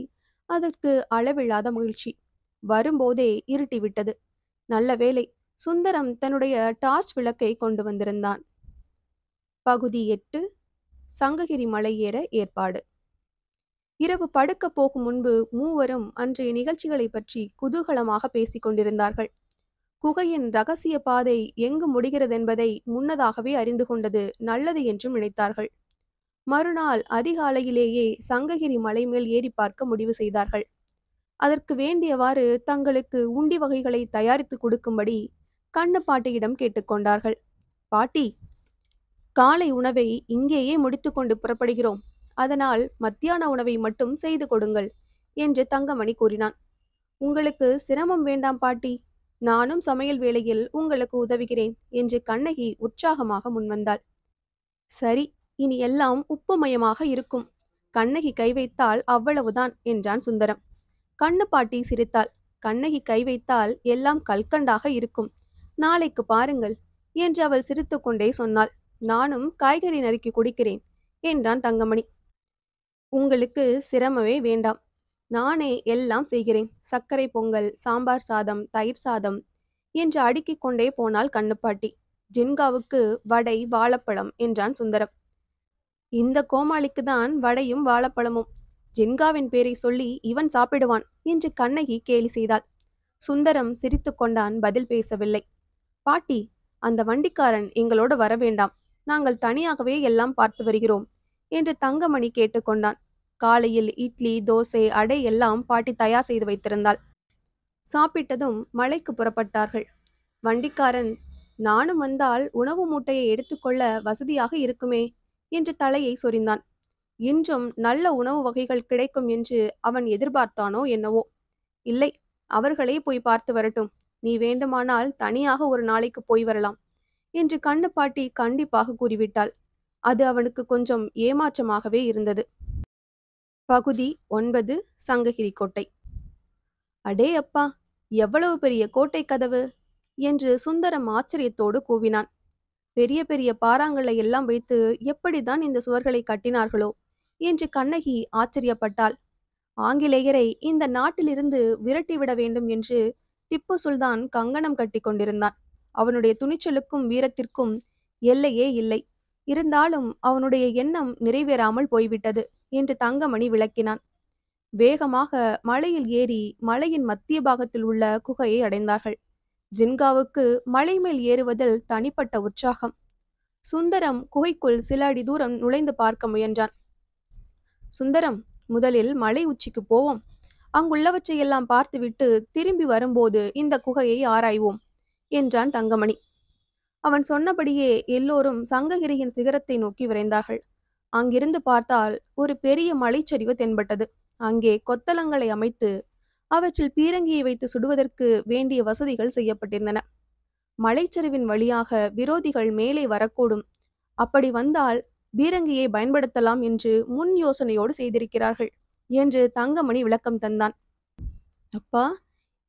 அதற்கு அளவில்லாத மகிழ்ச்சி. வரும்போதே இருட்டிவிட்டது. நல்ல வேளை, சுந்தரம் தன்னுடைய டார்ச் விளக்கை கொண்டு வந்திருந்தான். பகுதி 8. சங்ககிரி மலை ஏற ஏற்பாடு. இரவு படுக்க போகும் முன்பு மூவரும் அன்றைய நிகழ்ச்சிகளை பற்றி குதூகலமாக பேசிக் கொண்டிருந்தார்கள். குகையின் ரகசிய பாதை எங்கு முடிகிறதென்பதை முன்னதாகவே அறிந்து கொண்டது நல்லது என்றும் நினைத்தார்கள். மறுநாள் அதிகாலையிலேயே சங்ககிரி மலை மேல் ஏறி பார்க்க முடிவு செய்தார்கள். அதற்கு வேண்டியவாறு தங்களுக்கு உண்டி வகைகளை தயாரித்து கொடுக்கும்படி கண்ணு பாட்டியிடம் கேட்டுக்கொண்டார்கள். பாட்டி, காலை உணவை இங்கேயே முடித்து கொண்டு புறப்படுகிறோம். அதனால் மத்தியான உணவை மட்டும் செய்து கொடுங்கள் என்று தங்கமணி கூறினான். உங்களுக்கு சிரமம் வேண்டாம் பாட்டி, நானும் சமையல் வேளையில் உங்களுக்கு உதவுகிறேன் என்று கண்ணகி உற்சாகமாக முன்வந்தாள். சரி, இனி எல்லாம் உப்புமயமாக இருக்கும். கண்ணகி கை வைத்தால் அவ்வளவுதான் என்றான் சுந்தரம். கண்ணு பாட்டி சிரித்தாள். கண்ணகி கை வைத்தால் எல்லாம் கல்கண்டாக இருக்கும். நாளைக்கு பாருங்கள் என்று அவள் சிரித்துக்கொண்டே சொன்னாள். நானும் காய்கறி நறுக்கி குடிக்கிறேன் என்றான் தங்கமணி. உங்களுக்கு சிரமமே வேண்டாம். நானே எல்லாம் செய்கிறேன். சர்க்கரை பொங்கல், சாம்பார் சாதம், தயிர் சாதம் என்று அடுக்கிக் கொண்டே போனாள் கண்ணுப்பாட்டி. ஜின்காவுக்கு வடை, வாழைப்பழம் என்றான் சுந்தரம். இந்த கோமாளிக்குதான் வடையும் வாழைப்பழமும். ஜின்காவின் பேரை சொல்லி இவன் சாப்பிடுவான் என்று கண்ணகி கேலி செய்தாள். சுந்தரம் சிரித்து கொண்டான், பதில் பேசவில்லை. பாட்டி, அந்த வண்டிக்காரன் எங்களோடு வரவேண்டாம். நாங்கள் தனியாகவே எல்லாம் பார்த்து வருகிறோம் என்று தங்கமணி கேட்டுக்கொண்டான். காலையில் இட்லி, தோசை, அடை எல்லாம் பாட்டி தயார் செய்து வைத்திருந்தாள். சாப்பிட்டதும் மலைக்கு புறப்பட்டார்கள். வண்டிக்காரன், நானும் வந்தால் உணவு மூட்டையை எடுத்துக்கொள்ள வசதியாக இருக்குமே என்று தலையை சொரிந்தான். இன்றும் நல்ல உணவு வகைகள் கிடைக்கும் என்று அவன் எதிர்பார்த்தானோ என்னவோ. இல்லை, அவர்களே போய் பார்த்து வரட்டும். நீ வேண்டுமானால் தனியாக ஒரு நாளைக்கு போய் வரலாம் என்று கண்ணு பாட்டி கண்டிப்பாக கூறிவிட்டாள். அது அவனுக்கு கொஞ்சம் ஏமாற்றமாகவே இருந்தது. பகுதி 9. சங்ககிரி கோட்டை. அடே அப்பா, எவ்வளவு பெரிய கோட்டை கதவு என்று சுந்தரம் ஆச்சரியத்தோடு கூவினான். பெரிய பெரிய பாறாங்களை எல்லாம் வைத்து எப்படிதான் இந்த சுவர்களை கட்டினார்களோ என்று கண்ணகி ஆச்சரியப்பட்டாள். ஆங்கிலேயரை இந்த நாட்டிலிருந்து விரட்டிவிட வேண்டும் என்று திப்பு சுல்தான் கங்கணம் கட்டி கொண்டிருந்தான். அவனுடைய துணிச்சலுக்கும் வீரத்திற்கும் எல்லையே இல்லை. இருந்தாலும் அவனுடைய எண்ணம் நிறைவேறாமல் போய்விட்டது என்று தங்கமணி விளக்கினான். வேகமாக மலையில் ஏறி மலையின் மத்திய பாகத்தில் உள்ள குகையை அடைந்தார்கள். ஜின்காவுக்கு மலை மேல் ஏறுவதில் தனிப்பட்ட உற்சாகம். சுந்தரம் குகைக்குள் சில அடி தூரம் நுழைந்து பார்க்க முயன்றான். சுந்தரம், முதலில் மலை உச்சிக்கு போவோம். அங்குள்ளவற்றையெல்லாம் பார்த்துவிட்டு திரும்பி வரும்போது இந்த குகையை ஆராய்வோம் என்றான் தங்கமணி. அவன் சொன்னபடியே எல்லோரும் சங்ககிரியின் சிகரத்தை நோக்கி விரைந்தார்கள். அங்கிருந்து பார்த்தால் ஒரு பெரிய மலைச்சரிவு தென்பட்டது. அங்கே கொத்தளங்களை அமைத்து அவற்றில் பீரங்கியை வைத்து சுடுவதற்கு வேண்டிய வசதிகள் செய்யப்பட்டிருந்தன. மலைச்சரிவின் வழியாக விரோதிகள் மேலே வரக்கூடும். அப்படி வந்தால் பீரங்கியை பயன்படுத்தலாம் என்று முன் யோசனையோடு செய்திருக்கிறார்கள் என்று தங்கமணி விளக்கம் தந்தான். அப்பா,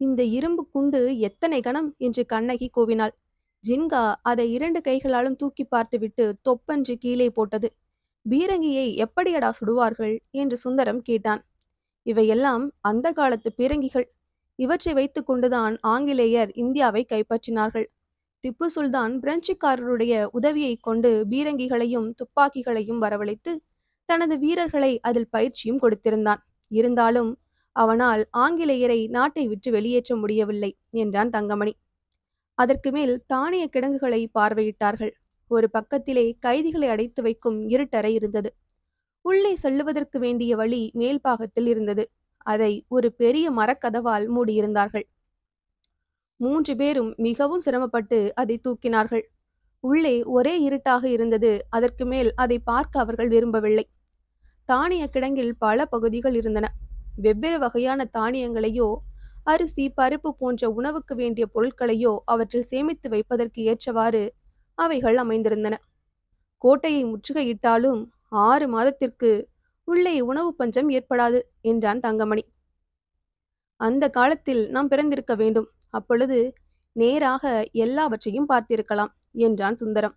இந்த இரும்பு குண்டு எத்தனை கனம் என்று கண்ணகி கூவினாள். ஜின்கா அதை 2 கைகளாலும் தூக்கி பார்த்துவிட்டு தொப்பென்று கீழே போட்டது. பீரங்கியை எப்படியடா சுடுவார்கள் என்று சுந்தரம் கேட்டான். இவையெல்லாம் அந்த காலத்து பீரங்கிகள். இவற்றை வைத்து கொண்டுதான் ஆங்கிலேயர் இந்தியாவை கைப்பற்றினார்கள். திப்பு சுல்தான் பிரெஞ்சுக்காரருடைய உதவியை கொண்டு பீரங்கிகளையும் துப்பாக்கிகளையும் வரவழைத்து தனது வீரர்களை அதில் பயிற்சியும் கொடுத்திருந்தான். இருந்தாலும் அவனால் ஆங்கிலேயரை நாட்டை விட்டு வெளியேற்ற முடியவில்லை என்றான் தங்கமணி. அதற்கு மேல் தானிய கிடங்குகளை பார்வையிட்டார்கள். ஒரு பக்கத்திலே கைதிகளை அடைத்து வைக்கும் இருட்டறை இருந்தது. உள்ளே செல்லுவதற்கு வேண்டிய வழி மேல்பாகத்தில் இருந்தது. அதை ஒரு பெரிய மரக்கதவால் மூடியிருந்தார்கள். 3 பேரும் மிகவும் சிரமப்பட்டு அதை தூக்கினார்கள். உள்ளே ஒரே இருட்டாக இருந்தது. அதற்கு மேல் அதை பார்க்க அவர்கள் விரும்பவில்லை. தானிய கிடங்கில் பல பகுதிகள் இருந்தன. வெவ்வேறு வகையான தானியங்களையோ அரிசி, பருப்பு போன்ற உணவுக்கு வேண்டிய பொருட்களையோ அவற்றில் சேமித்து வைப்பதற்கு ஏற்றவாறு அவைகள் அமைந்திருந்தன. கோட்டையை முற்றுகையிட்டாலும் 6 மாதத்திற்கு உள்ளே உணவு பஞ்சம் ஏற்படாது என்றான் தங்கமணி. அந்த காலத்தில் நாம் பிறந்திருக்க வேண்டும். அப்பொழுது நேராக எல்லாவற்றையும் பார்த்திருக்கலாம் என்றான் சுந்தரம்.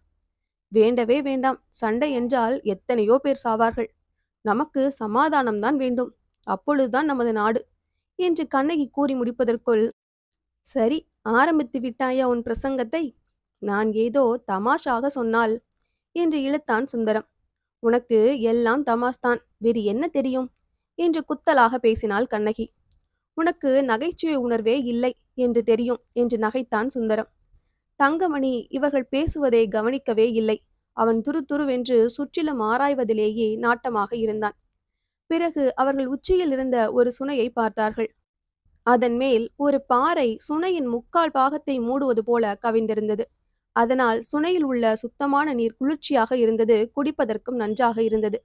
வேண்டவே வேண்டாம். சண்டை என்றால் எத்தனையோ பேர் சாவார்கள். நமக்கு சமாதானம்தான் வேண்டும். அப்பொழுதுதான் நமது நாடு என்று கண்ணகி கூறி முடிப்பதற்குள், சரி, ஆரம்பித்து விட்டாயா உன் பிரசங்கத்தை? நான் ஏதோ தமாஷாக சொன்னால் என்று இழுத்தான் சுந்தரம். உனக்கு எல்லாம் தமாஷ்தான், வேறு என்ன தெரியும் என்று குத்தலாக பேசினாள் கண்ணகி. உனக்கு நகைச்சுவை உணர்வே இல்லை என்று தெரியும் என்று நகைத்தான் சுந்தரம். தங்கமணி இவர்கள் பேசுவதை கவனிக்கவே இல்லை. அவன் துருதுருவென்று சுற்றிலும் ஆராய்வதிலேயே நாட்டமாக இருந்தான். பிறகு அவர்கள் உச்சியில் இருந்த ஒரு சுனையை பார்த்தார்கள். அதன் மேல் ஒரு பாறை சுனையின் 3/4 பாகத்தை மூடுவது போல கவிந்திருந்தது. அதனால் சுனையில் உள்ள சுத்தமான நீர் குளிர்ச்சியாக இருந்தது. குடிப்பதற்கும் நன்றாக இருந்தது.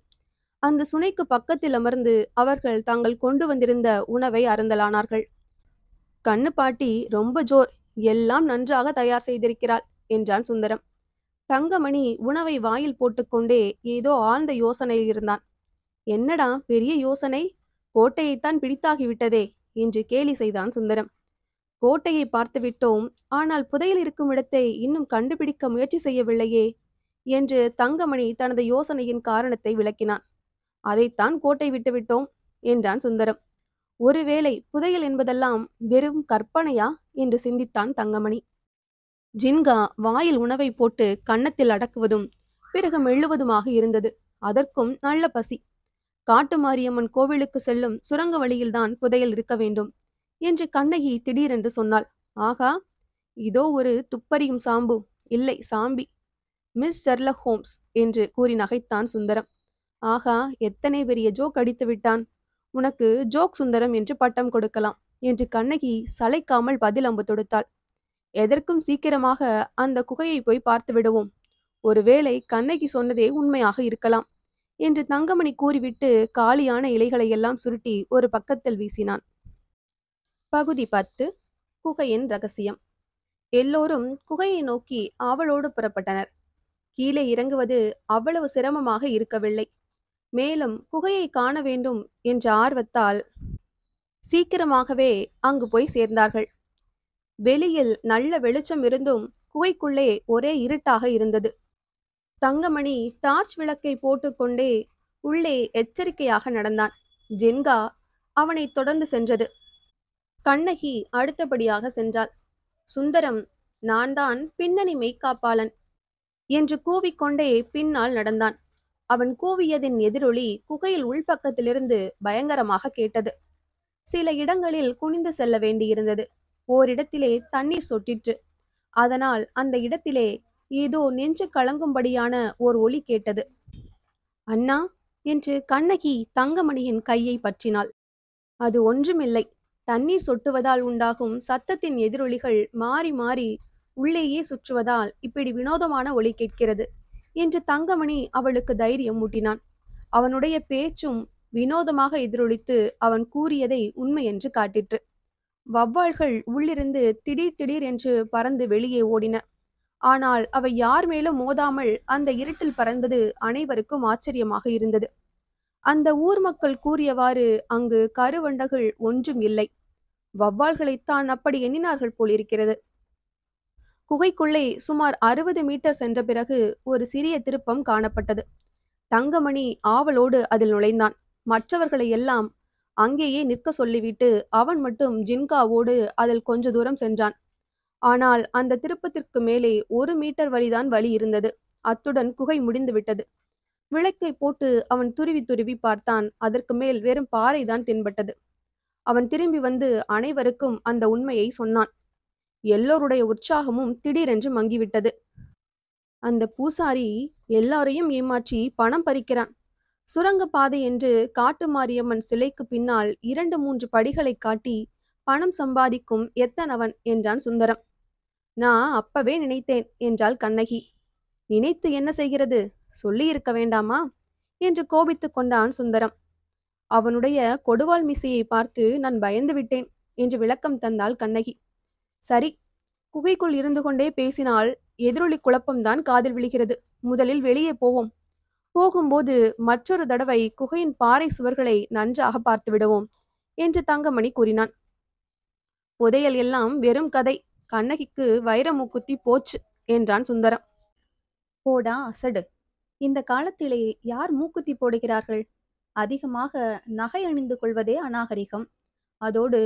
அந்த சுனைக்கு பக்கத்தில் அமர்ந்து அவர்கள் தாங்கள் கொண்டு வந்திருந்த உணவை அருந்தலானார்கள். கண்ணு பாட்டி ரொம்ப ஜோர், எல்லாம் நன்றாக தயார் செய்திருக்கிறாள் என்றான் சுந்தரம். தங்கமணி உணவை வாயில் போட்டுக்கொண்டே ஏதோ ஆழ்ந்த யோசனையில் இருந்தான். என்னடா பெரிய யோசனை? கோட்டையைத்தான் பிடித்தாகிவிட்டதே என்று கேலி செய்தான் சுந்தரம். கோட்டையை பார்த்துவிட்டோம், ஆனால் புதையல் இருக்கும் இடத்தை இன்னும் கண்டுபிடிக்க முயற்சி செய்யவில்லையே என்று தங்கமணி தனது யோசனையின் காரணத்தை விளக்கினான். அதைத்தான் கோட்டை விட்டுவிட்டோம் என்றான் சுந்தரம். ஒருவேளை புதையல் என்பதெல்லாம் வெறும் கற்பனையா என்று சிந்தித்தான் தங்கமணி. ஜின்கா வாயில் உணவை போட்டு கன்னத்தில் அடக்குவதும் பிறகு மெல்லுவதுமாக இருந்தது. அதற்கும் நல்ல பசி. காட்டு மாரியம்மன் கோவிலுக்கு செல்லும் சுரங்க வழியில்தான் புதையல் இருக்க வேண்டும் என்று கண்ணகி திடீரென்று சொன்னாள். ஆகா, இதோ ஒரு துப்பறியும் சாம்பு, இல்லை சாம்பி, மிஸ் ஷெர்லக் ஹோம்ஸ் என்று கூறி நகைத்தான் சுந்தரம். ஆகா, எத்தனை பெரிய ஜோக் அடித்து விட்டான். உனக்கு ஜோக் சுந்தரம் என்று பட்டம் கொடுக்கலாம் என்று கண்ணகி சளைக்காமல் பதில் அம்பு தொடுத்தாள். எதற்கும் சீக்கிரமாக அந்த குகையை போய் பார்த்து விடுவோம். ஒருவேளை கண்ணகி சொன்னதே உண்மையாக இருக்கலாம் என்று தங்கமணி கூறிவிட்டு காலியான இலைகளை எல்லாம் சுருட்டி ஒரு பக்கத்தில் வீசினான். பகுதி 10. குகையின் ரகசியம். எல்லோரும் குகையை நோக்கி ஆவலோடு புறப்பட்டனர். கீழே இறங்குவது அவ்வளவு சிரமமாக இருக்கவில்லை. மேலும் குகையை காண வேண்டும் என்ற ஆர்வத்தால் சீக்கிரமாகவே அங்கு போய் சேர்ந்தார்கள். வெளியில் நல்ல வெளிச்சம் இருந்தும் குகைக்குள்ளே ஒரே இருட்டாக இருந்தது. தங்கமணி டார்ச் விளக்கை போட்டுக்கொண்டே உள்ளே எச்சரிக்கையாக நடந்தான். ஜின்கா அவனை தொடர்ந்து சென்றது. கண்ணகி அடுத்தபடியாக சென்றாள். சுந்தரம், நான் தான் பின்னணி மெய்க்காப்பாளன் என்று கூவிக்கொண்டே பின்னால் நடந்தான். அவன் கூவியதின் எதிரொலி குகையில் உள்பக்கத்திலிருந்து பயங்கரமாக கேட்டது. சில இடங்களில் குனிந்து செல்ல வேண்டியிருந்தது. ஓரிடத்திலே தண்ணீர் சொட்டிற்று. அதனால் அந்த இடத்திலே ஏதோ நெஞ்சு கலங்கும்படியான ஓர் ஒலி கேட்டது. அண்ணா என்று கண்ணகி தங்கமணியின் கையை பற்றினாள். அது ஒன்றுமில்லை, தண்ணீர் சொட்டுவதால் உண்டாகும் சத்தத்தின் எதிரொலிகள் மாறி மாறி உள்ளேயே சுற்றுவதால் இப்படி வினோதமான ஒலி கேட்கிறது என்று தங்கமணி அவளுக்கு தைரியம் ஊட்டினான். அவனுடைய பேச்சும் வினோதமாக எதிரொலித்து அவன் கூறியதை உண்மை என்று காட்டிற்று. வவ்வால்கள் உள்ளிருந்து திடீர் திடீர் என்று பறந்து வெளியே ஓடின. ஆனால் அவை யார் மேலும் மோதாமல் அந்த இருட்டில் பறந்தது அனைவருக்கும் ஆச்சரியமாக இருந்தது. அந்த ஊர் மக்கள் கூறியவாறு அங்கு கருவண்டகள் ஒன்றும் இல்லை. வவ்வால்களைத்தான் அப்படி எண்ணினார்கள் போலிருக்கிறது. குகைக்குள்ளே சுமார் 60 மீட்டர் சென்ற பிறகு ஒரு சிறிய திருப்பம் காணப்பட்டது. தங்கமணி ஆவலோடு அதில் நுழைந்தான். மற்றவர்களை எல்லாம் அங்கேயே நிற்க சொல்லிவிட்டு அவன் மட்டும் ஜின்காவோடு அதில் கொஞ்ச தூரம் சென்றான். ஆனால் அந்த திருப்பத்திற்கு மேலே 1 மீட்டர் வரிதான் வழி இருந்தது. அத்துடன் குகை முடிந்து விட்டது. விளக்கை போட்டு அவன் துருவி துருவி பார்த்தான். அதற்கு மேல் வெறும் பாறைதான் தென்பட்டது. அவன் திரும்பி வந்து அனைவருக்கும் அந்த உண்மையை சொன்னான். எல்லோருடைய உற்சாகமும் திடீரென்று மங்கிவிட்டது. அந்த பூசாரி எல்லாரையும் ஏமாற்றி பணம் பறிக்கிறான். சுரங்க பாதை என்று காட்டு மாரியம்மன் சிலைக்கு பின்னால் 2-3 படிகளை காட்டி பணம் சம்பாதிக்கும் எத்தனவன் என்றான் சுந்தரம். நான் அப்பவே நினைத்தேன் என்றாள் கண்ணகி. நினைத்து என்ன செய்கிறது? சொல்லி இருக்க வேண்டாமா என்று கோபித்து கொண்டான் சுந்தரம். அவனுடைய கொடுவாள் மீசையை பார்த்து நான் பயந்து விட்டேன் என்று விளக்கம் தந்தாள் கண்ணகி. சரி, குகைக்குள் இருந்து கொண்டே பேசினால் எதிரொலி குழப்பம்தான் காதில் விழுகிறது. முதலில் வெளியே போவோம். போகும்போது மற்றொரு தடவை குகையின் பாறை சுவர்களை நன்றாக பார்த்து விடுவோம் என்று தங்கமணி கூறினான். புதையல் எல்லாம் வெறும் கதை. கண்ணகிக்கு வைர மூக்குத்தி போச்சு என்றான் சுந்தரம். போடா அசடு, இந்த காலத்திலே யார் மூக்குத்தி போடுகிறார்கள்? அதிகமாக நகை அணிந்து கொள்வதே அநாகரிகம். அதோடு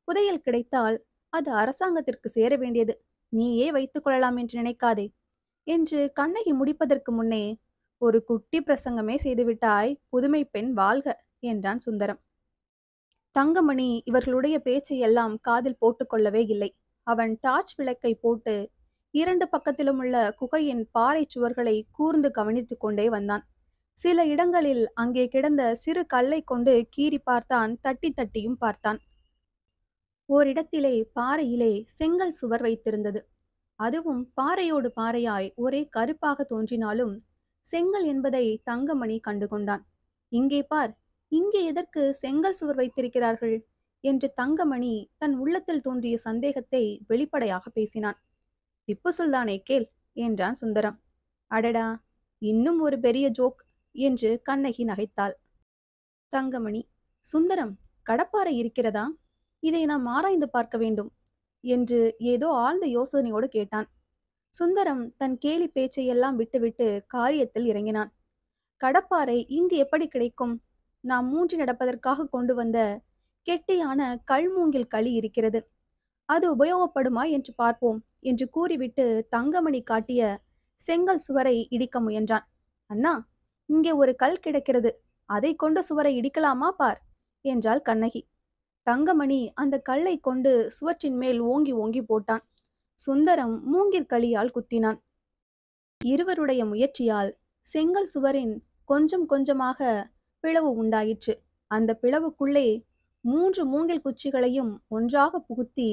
புதையல் கிடைத்தால் அது அரசாங்கத்திற்கு சேர வேண்டியது. நீயே வைத்துக் கொள்ளலாம் என்று நினைக்காதே என்று கண்ணகி முடிப்பதற்கு முன்னே, ஒரு குட்டி பிரசங்கமே செய்துவிட்டாய், புதுமை பெண் வாழ்க என்றான் சுந்தரம். தங்கமணி இவர்களுடைய பேச்சை எல்லாம் காதில் போட்டுக்கொள்ளவே இல்லை. அவன் டார்ச் விளக்கை போட்டு 2 பக்கத்திலும் உள்ள குகையின் பாறை சுவர்களை கூர்ந்து கவனித்து கொண்டே வந்தான். சில இடங்களில் அங்கே கிடந்த சிறு கல்லை கொண்டு கீறி பார்த்தான். தட்டி தட்டியும் பார்த்தான். ஓரிடத்திலே பாறையிலே செங்கல் சுவர் வைத்திருந்தது. அதுவும் பாறையோடு பாறையாய் ஒரே கருப்பாக தோன்றினாலும் செங்கல் என்பதை தங்கமணி கண்டுகொண்டான். இங்கே பார், இங்கே எதற்கு செங்கல் சுவர் வைத்திருக்கிறார்கள் என்று தங்கமணி தன் உள்ளத்தில் தோன்றிய சந்தேகத்தை வெளிப்படையாக பேசினான். திப்பு சுல்தானை கேள் என்றான் சுந்தரம். அடடா, இன்னும் ஒரு பெரிய ஜோக் என்று கண்ணகி நகைத்தாள். தங்கமணி, சுந்தரம், கடப்பாரை இருக்கிறதா? இதை நாம் ஆராய்ந்து பார்க்க வேண்டும் என்று ஏதோ ஆழ்ந்த யோசனையோடு கேட்டான். சுந்தரம் தன் கேலி பேச்சையெல்லாம் விட்டுவிட்டு காரியத்தில் இறங்கினான். கடப்பாரை இங்கு எப்படி கிடைக்கும்? நாம் மூன்று நடப்பதற்காக கொண்டு வந்த கெட்டியான கல்மூங்கில் களி இருக்கிறது. அது உபயோகப்படுமா என்று பார்ப்போம் என்று கூறிவிட்டு தங்கமணி காட்டிய செங்கல் சுவரை இடிக்க முயன்றான். அண்ணா, இங்கே ஒரு கல் கிடக்கிறது, அதை கொண்டு சுவரை இடிக்கலாமா பார் என்றாள் கண்ணகி. தங்கமணி அந்த கல்லை கொண்டு சுவற்றின் மேல் ஓங்கி ஓங்கி போட்டான். சுந்தரம் மூங்கிற் களியால் குத்தினான். இருவருடைய முயற்சியால் செங்கல் சுவரின் கொஞ்சம் கொஞ்சமாக பிளவு உண்டாயிற்று. அந்த பிளவுக்குள்ளே 3 மூங்கில் குச்சிகளையும் ஒன்றாக புகுத்தி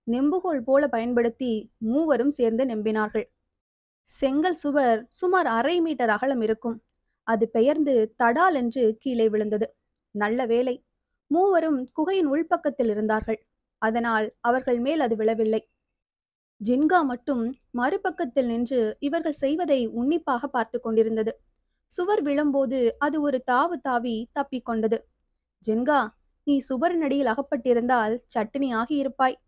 நெம்புகோல் போல பயன்படுத்தி மூவரும் சேர்ந்து நெம்பினார்கள். செங்கல் சுவர் சுமார் 1/2 மீட்டர் அகலம் இருக்கும். அது பெயர்ந்து தடால் என்று கீழே விழுந்தது. நல்ல வேளை, மூவரும் குகையின் உள்பக்கத்தில் இருந்தார்கள். அதனால் அவர்கள் மேல் அது விழவில்லை. ஜின்கா மட்டும் மறுபக்கத்தில் நின்று இவர்கள் செய்வதை உன்னிப்பாக பார்த்து கொண்டிருந்தது. சுவர் விழும்போது அது ஒரு தாவு தாவி தப்பிக்கொண்டது. ஜின்கா, நீ சுவரின் அடியில் அகப்பட்டிருந்தால் சட்டினி ஆகி இருப்பாய்.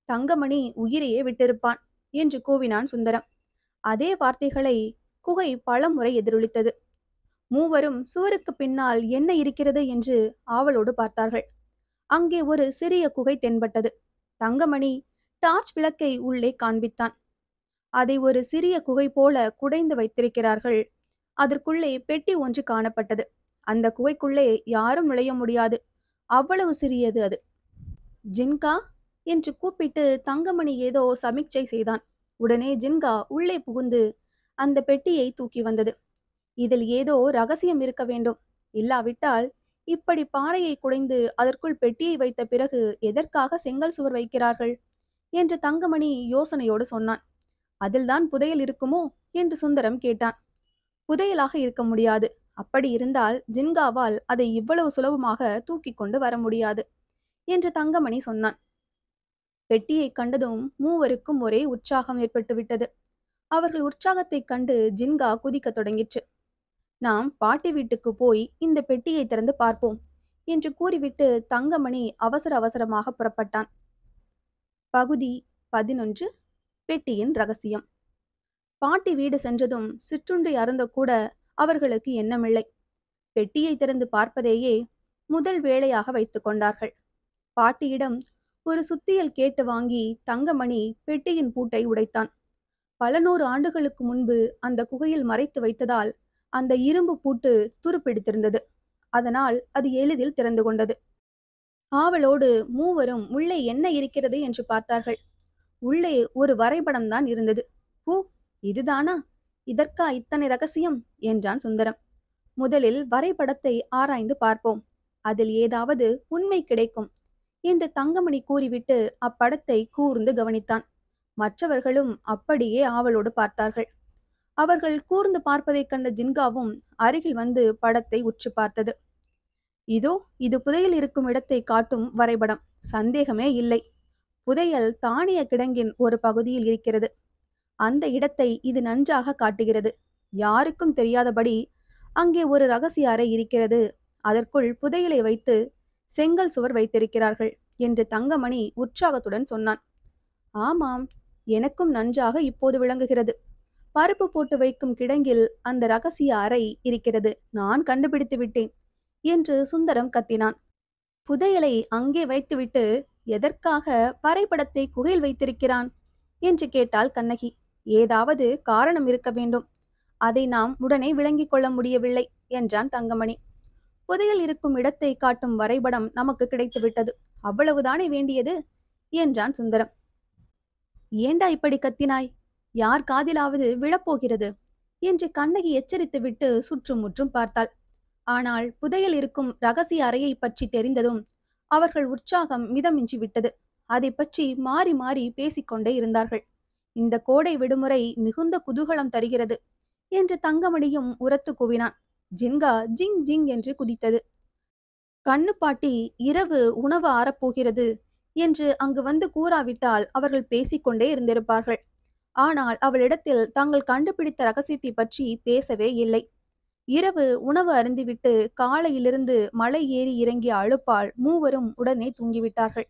தங்கமணி உயிரையே விட்டிருப்பான் என்று கூவினான் சுந்தரம். அதே வார்த்தைகளை குகை பலமுறை எதிரொலித்தது. மூவரும் சுவருக்கு பின்னால் என்ன இருக்கிறது என்று ஆவலோடு பார்த்தார்கள். அங்கே ஒரு சிறிய குகை தென்பட்டது. தங்கமணி டார்ச் விளக்கை உள்ளே காண்பித்தான். அதை ஒரு சிறிய குகை போல குடைந்து வைத்திருக்கிறார்கள். அதற்குள்ளே பெட்டி ஒன்று காணப்பட்டது. அந்த குகைக்குள்ளே யாரும் நுழைய முடியாது, அவ்வளவு சிறியது அது. ஜின்கா என்று கூப்பிட்டு தங்கமணி ஏதோ சமிக்சை செய்தான். உடனே ஜின்கா உள்ளே புகுந்து அந்த பெட்டியை தூக்கி வந்தது. இதில் ஏதோ ரகசியம் இருக்க வேண்டும். இல்லாவிட்டால் இப்படி பாறையை குடைந்து அதற்குள் பெட்டியை வைத்த பிறகு எதற்காக செங்கல் சுவர் வைக்கிறார்கள் என்று தங்கமணி யோசனையோடு சொன்னான். அதில்தான் புதையல் இருக்குமோ என்று சுந்தரம் கேட்டான். புதையலாக இருக்க முடியாது. அப்படி இருந்தால் ஜின்காவால் அதை இவ்வளவு சுலபமாக தூக்கி கொண்டு வர முடியாது என்று தங்கமணி சொன்னான். பெட்டியை கண்டதும் மூவருக்கும் ஒரே உற்சாகம் ஏற்பட்டு விட்டது. அவர்கள் உற்சாகத்தை கண்டு ஜின்கா குதிக்க தொடங்கிற்று. நாம் பாட்டி வீட்டுக்கு போய் இந்த பெட்டியை திறந்து பார்ப்போம் என்று கூறிவிட்டு தங்கமணி அவசர அவசரமாக புறப்பட்டான். பகுதி 11. பெட்டியின் ரகசியம். பாட்டி வீடு சென்றதும் சிற்றுண்டி அருந்த கூட அவர்களுக்கு எண்ணமில்லை. பெட்டியை திறந்து பார்ப்பதையே முதல் வேளையாக வைத்துக் கொண்டார்கள். பாட்டியிடம் ஒரு சுத்தியல் கேட்டு வாங்கி தங்கமணி பெட்டியின் பூட்டை உடைத்தான். பல 100 ஆண்டுகளுக்கு முன்பு அந்த குகையில் மறைத்து வைத்ததால் அந்த இரும்பு பூட்டு துருப்பிடித்திருந்தது. அதனால் அது எளிதில் திறந்து கொண்டது. ஆவலோடு மூவரும் உள்ளே என்ன இருக்கிறது என்று பார்த்தார்கள். உள்ளே ஒரு வரைபடம் தான் இருந்தது. பூ, இதுதானா? இதற்கா இத்தனை ரகசியம் என்றான் சுந்தரம். முதலில் வரைபடத்தை ஆராய்ந்து பார்ப்போம், அதில் ஏதாவது உண்மை கிடைக்கும் என்று தங்கமணி கூறிவிட்டு அப்படத்தை கூர்ந்து கவனித்தான். மற்றவர்களும் அப்படியே ஆவலோடு பார்த்தார்கள். அவர்கள் கூர்ந்து பார்ப்பதைக் கண்ட ஜின்காவும் அருகில் வந்து படத்தை உற்று பார்த்தது. இதோ இது புதையல் இருக்கும் இடத்தை காட்டும் வரைபடம். சந்தேகமே இல்லை. புதையல் தானிய கிடங்கின் ஒரு பகுதியில் இருக்கிறது. அந்த இடத்தை இது நன்றாக காட்டுகிறது. யாருக்கும் தெரியாதபடி அங்கே ஒரு ரகசிய அறை இருக்கிறது. அதற்குள் புதையலை வைத்து செங்கல் சுவர் வைத்திருக்கிறார்கள் என்று தங்கமணி உற்சாகத்துடன் சொன்னான். ஆமாம், எனக்கும் நன்றாக இப்போது விளங்குகிறது. பருப்பு போட்டு வைக்கும் கிடங்கில் அந்த ரகசிய அறை இருக்கிறது. நான் கண்டுபிடித்து விட்டேன் என்று சுந்தரம் கத்தினான். புதையலை அங்கே வைத்துவிட்டு எதற்காக வரைபடத்தை குகையில் வைத்திருக்கிறான் என்று கேட்டாள் கண்ணகி. ஏதாவது காரணம் இருக்க வேண்டும். அதை நாம் உடனே விளங்கிக் கொள்ள முடியவில்லை என்றான் தங்கமணி. புதையல் இருக்கும் இடத்தை காட்டும் வரைபடம் நமக்கு கிடைத்துவிட்டது, அவ்வளவுதானே வேண்டியது என்றான் சுந்தரம். ஏண்டா இப்படி கத்தினாய்? யார் காதிலாவது விழப்போகிறது என்று கண்ணகி எச்சரித்து விட்டு சுற்றும் முற்றும் பார்த்தாள். ஆனால் புதையல் இருக்கும் ரகசிய அறையை பற்றி தெரிந்ததும் அவர்கள் உற்சாகம் மிதமின்றி விட்டது. அதை பற்றி மாறி மாறி பேசிக்கொண்டே இருந்தார்கள். இந்த கோடை விடுமுறை மிகுந்த குதூகலம் தருகிறது என்று தங்கமணியும் உரத்து கூவினான். ஜின்கா ஜிங் ஜிங் என்று குதித்தது. கண்ணு பாட்டி இரவு உணவு ஆறப்போகிறது என்று அங்கு வந்து கூறாவிட்டால் அவர்கள் பேசிக்கொண்டே இருந்திருப்பார்கள். ஆனால் அவளிடத்தில் தாங்கள் கண்டுபிடித்த ரகசியத்தை பற்றி பேசவே இல்லை. இரவு உணவு அருந்திவிட்டு காலையிலிருந்து மலை ஏறி இறங்கிய அலுப்பால் மூவரும் உடனே தூங்கிவிட்டார்கள்.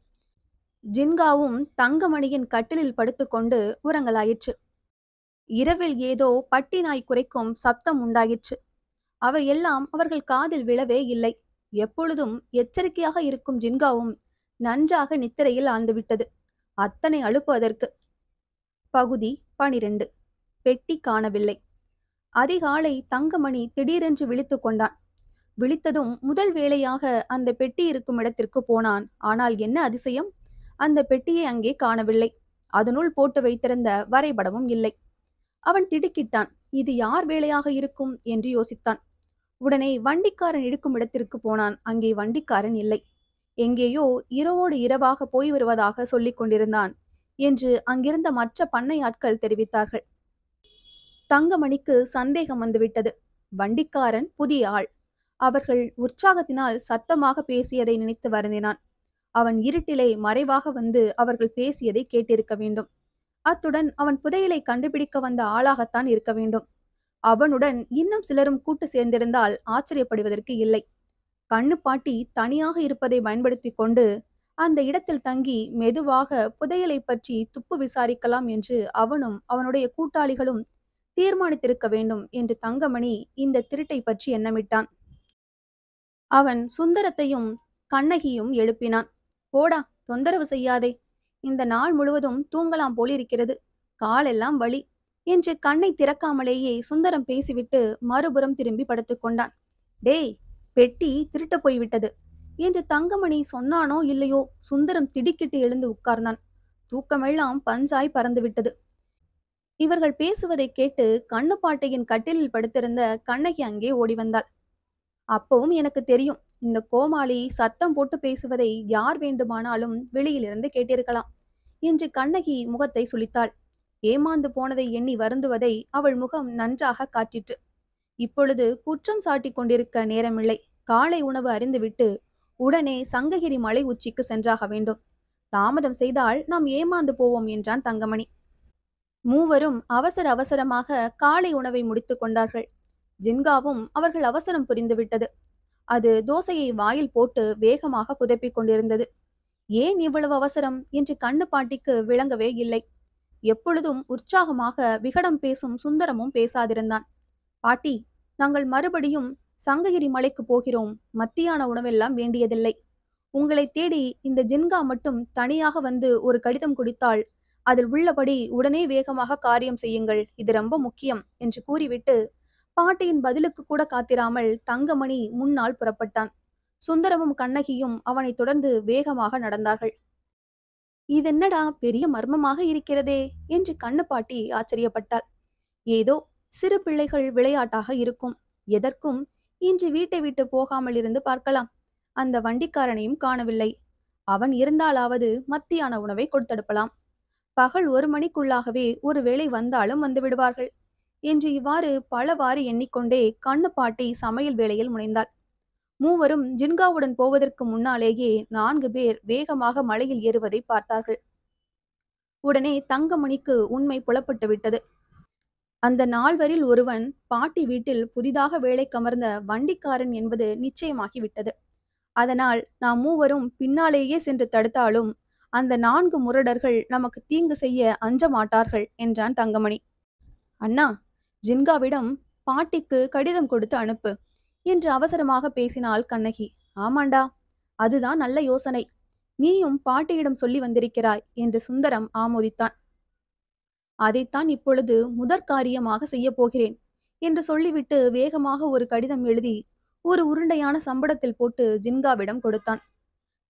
ஜின்காவும் தங்கமணியின் கட்டிலில் படுத்துக்கொண்டு உறங்கலாயிற்று. இரவில் ஏதோ பட்டி நாய் குரைக்கும் சப்தம் உண்டாயிற்று. அவையெல்லாம் அவர்கள் காதில் விழவே இல்லை. எப்பொழுதும் எச்சரிக்கையாக இருக்கும் ஜின்காவும் நன்றாக நித்திரையில் ஆழ்ந்துவிட்டது. அத்தனை அலுப்பு அதற்கு. பகுதி 12. பெட்டி காணவில்லை. அதிகாலை தங்கமணி திடீரென்று விழித்து கொண்டான். விழித்ததும் முதல் வேளையாக அந்த பெட்டி இருக்கும் இடத்திற்கு போனான். ஆனால் என்ன அதிசயம்! அந்த பெட்டியை அங்கே காணவில்லை. அதனுள் போட்டு வைத்திருந்த வரைபடமும் இல்லை. அவன் திடுக்கிட்டான். இது யார் வேலையாக இருக்கும் என்று யோசித்தான். உடனே வண்டிக்காரன் இருக்கும் இடத்திற்கு போனான். அங்கே வண்டிக்காரன் இல்லை. எங்கேயோ இரவோடு இரவாக போய் வருவதாக சொல்லிக் கொண்டிருந்தான் என்று அங்கிருந்த மற்ற பண்ணை ஆட்கள் தெரிவித்தார்கள். தங்கமணிக்கு சந்தேகம் வந்துவிட்டது. வண்டிக்காரன் புதிய ஆள். அவர்கள் உற்சாகத்தினால் சத்தமாக பேசியதை நினைத்து வருந்தினான். அவன் இருட்டிலே மறைவாக வந்து அவர்கள் பேசியதை கேட்டிருக்க வேண்டும். அத்துடன் அவன் புதையலை கண்டுபிடிக்க வந்த ஆளாகத்தான் இருக்க வேண்டும். அவனுடன் இன்னும் சிலரும் கூட்டு சேர்ந்திருந்தால் ஆச்சரியப்படுவதற்கு இல்லை. கண்ணு பாட்டி தனியாக இருப்பதை பயன்படுத்தி கொண்டு அந்த இடத்தில் தங்கி மெதுவாக புதையலை பற்றி துப்பு விசாரிக்கலாம் என்று அவனும் அவனுடைய கூட்டாளிகளும் தீர்மானித்திருக்க வேண்டும் என்று தங்கமணி இந்த திருட்டை பற்றி எண்ணமிட்டான். அவன் சுந்தரத்தையும் கண்ணகியும் எழுப்பினான். போடா, தொந்தரவு செய்யாதே. இந்த நாள் முழுவதும் தூங்கலாம் போலிருக்கிறது. காலெல்லாம் வலி என்று கண்ணை திறக்காமலேயே சுந்தரம் பேசிவிட்டு மறுபுறம் திரும்பி படுத்துக்கொண்டான். டேய், பெட்டி திருட்டு போய்விட்டது என்று தங்கமணி சொன்னானோ இல்லையோ, சுந்தரம் திடுக்கிட்டு எழுந்து உட்கார்ந்தான். தூக்கமெல்லாம் பஞ்சாய் பறந்துவிட்டது. இவர்கள் பேசுவதை கேட்டு கண்ணுப்பாட்டையின் கட்டிலில் படுத்திருந்த கண்ணகி அங்கே ஓடி வந்தாள். அப்பவும் எனக்கு தெரியும், இந்த கோமாளி சத்தம் போட்டு பேசுவதை யார் வேண்டுமானாலும் வெளியிலிருந்து கேட்டிருக்கலாம் என்று கண்ணகி முகத்தை சுளித்தாள். ஏமாந்து போனதை எண்ணி வருந்துவதை அவள் முகம் நன்றாக காட்டிற்று. இப்பொழுது குற்றம் சாட்டி கொண்டிருக்க நேரமில்லை. காலை உணவு அறிந்துவிட்டு உடனே சங்ககிரி மலை உச்சிக்கு சென்றாக வேண்டும். தாமதம் செய்தால் நாம் ஏமாந்து போவோம் என்றான் தங்கமணி. மூவரும் அவசர அவசரமாக காலை உணவை முடித்து கொண்டார்கள். ஜின்காவும் அவர்கள் அவசரம் புரிந்துவிட்டது. அது தோசையை வாயில் போட்டு வேகமாக குதப்பிக் கொண்டிருந்தது. ஏன் இவ்வளவு அவசரம் என்று கண்ணு பாட்டிக்கு விளங்கவே இல்லை. எப்பொழுதும் உற்சாகமாக விகடம் பேசும் சுந்தரமும் பேசாதிருந்தான். பாட்டி, நாங்கள் மறுபடியும் சங்ககிரி மலைக்கு போகிறோம். மத்தியான உணவெல்லாம் வேண்டியதில்லை. உங்களை தேடி இந்த ஜின்கா மட்டும் தனியாக வந்து ஒரு கடிதம் கொடுத்தால் அதில் உள்ளபடி உடனே வேகமாக காரியம் செய்யுங்கள். இது ரொம்ப முக்கியம் என்று கூறிவிட்டு பாட்டியின் பதிலுக்கு கூட காத்திராமல் தங்கமணி முன்னால் புறப்பட்டான். சுந்தரமும் கண்ணகியும் அவனை தொடர்ந்து வேகமாக நடந்தார்கள். இதென்னடா பெரிய மர்மமாக இருக்கிறதே என்று கண்ணு பாட்டி ஆச்சரியப்பட்டாள். ஏதோ சிறு பிள்ளைகள் விளையாட்டாக இருக்கும். எதற்கும் இன்று வீட்டை விட்டு போகாமல் இருந்து பார்க்கலாம். அந்த வண்டிக்காரனையும் காணவில்லை. அவன் இருந்தாலாவது மத்தியான உணவை கொடுத்தடுப்பலாம். பகல் 1 மணிக்குள்ளாகவே ஒருவேளை வந்தாலும் வந்து விடுவார்கள் என்று இவ்வாறு பலவாறு எண்ணிக்கொண்டே கண்ணு பாட்டி சமையல் வேளையில் முனைந்தாள். மூவரும் ஜின்காவுடன் போவதற்கு முன்னாலேயே 4 பேர் வேகமாக மலையில் ஏறுவதை பார்த்தார்கள். உடனே தங்கமணிக்கு உண்மை புலப்பட்டு விட்டது. அந்த 4வரில் ஒருவன் பாட்டி வீட்டில் புதிதாக வேலை கமர்ந்த வண்டிக்காரன் என்பது நிச்சயமாகிவிட்டது. அதனால் நாம் மூவரும் பின்னாலேயே சென்று தடுத்தாலும் அந்த 4 முரடர்கள் நமக்கு தீங்கு செய்ய அஞ்ச மாட்டார்கள் என்றான் தங்கமணி. அண்ணா, ஜின்காவிடம் பாட்டிக்கு கடிதம் கொடுத்து அனுப்பு என்று அவசரமாக பேசினாள் கண்ணகி. ஆமாண்டா, அதுதான் நல்ல யோசனை. நீயும் பாட்டியிடம் சொல்லி வந்திருக்கிறாய் என்று சுந்தரம் ஆமோதித்தான். அதைத்தான் இப்பொழுது முதற்காரியமாக செய்ய போகிறேன் என்று சொல்லிவிட்டு வேகமாக ஒரு கடிதம் எழுதி ஒரு உருண்டையான சம்படத்தில் போட்டு ஜின்காவிடம் கொடுத்தான்.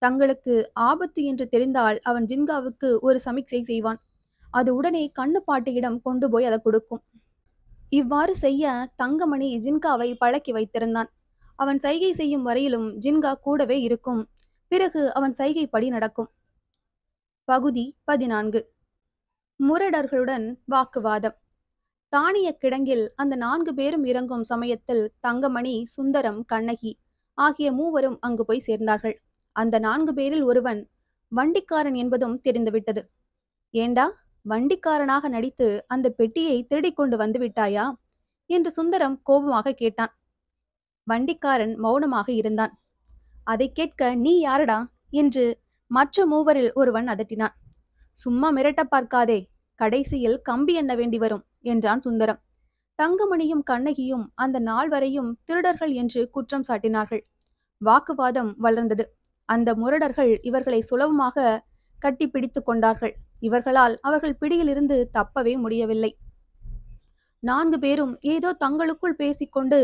தங்களுக்கு ஆபத்து என்று தெரிந்தால் அவன் ஜின்காவுக்கு ஒரு சமிக்சை செய்வான். அது உடனே கண்ணு பாட்டியிடம் கொண்டு போய் அதை கொடுக்கும். இவ்வாறு செய்ய தங்கமணி ஜின்காவை பழக்கி வைத்திருந்தான். அவன் சைகை செய்யும் வரையிலும் ஜின்கா கூடவே இருக்கும். பிறகு அவன் சைகைப்படி நடக்கும். பகுதி 14. முரடர்களுடன் வாக்குவாதம். தானிய கிடங்கில் அந்த 4 பேரும் இறங்கும் சமயத்தில் தங்கமணி, சுந்தரம், கண்ணகி ஆகிய மூவரும் அங்கு போய் சேர்ந்தார்கள். அந்த 4 பேரில் ஒருவன் வண்டிக்காரன் என்பதும் தெரிந்துவிட்டது. ஏண்டா, வண்டிக்காரனாக நடித்து அந்த பெட்டியை திருடிக் கொண்டு வந்து விட்டாயா என்று சுந்தரம் கோபமாக கேட்டான். வண்டிக்காரன் மௌனமாக இருந்தான். அதை கேட்க நீ யாரடா என்று மற்ற மூவரில் ஒருவன் அதட்டினான். சும்மா மிரட்ட பார்க்காதே, கடைசியில் கம்பி எண்ண வேண்டி வரும் என்றான் சுந்தரம். தங்கமணியும் கண்ணகியும் அந்த நாள் வரையும் திருடர்கள் என்று குற்றம் சாட்டினார்கள். வாக்குவாதம் வளர்ந்தது. அந்த முரடர்கள் இவர்களை சுலபமாக கட்டி பிடித்து கொண்டார்கள். இவர்களால் அவர்கள் பிடியிலிருந்து தப்பவே முடியவில்லை. 4 பேரும் ஏதோ தங்களுக்குள் பேசிக்கொண்டு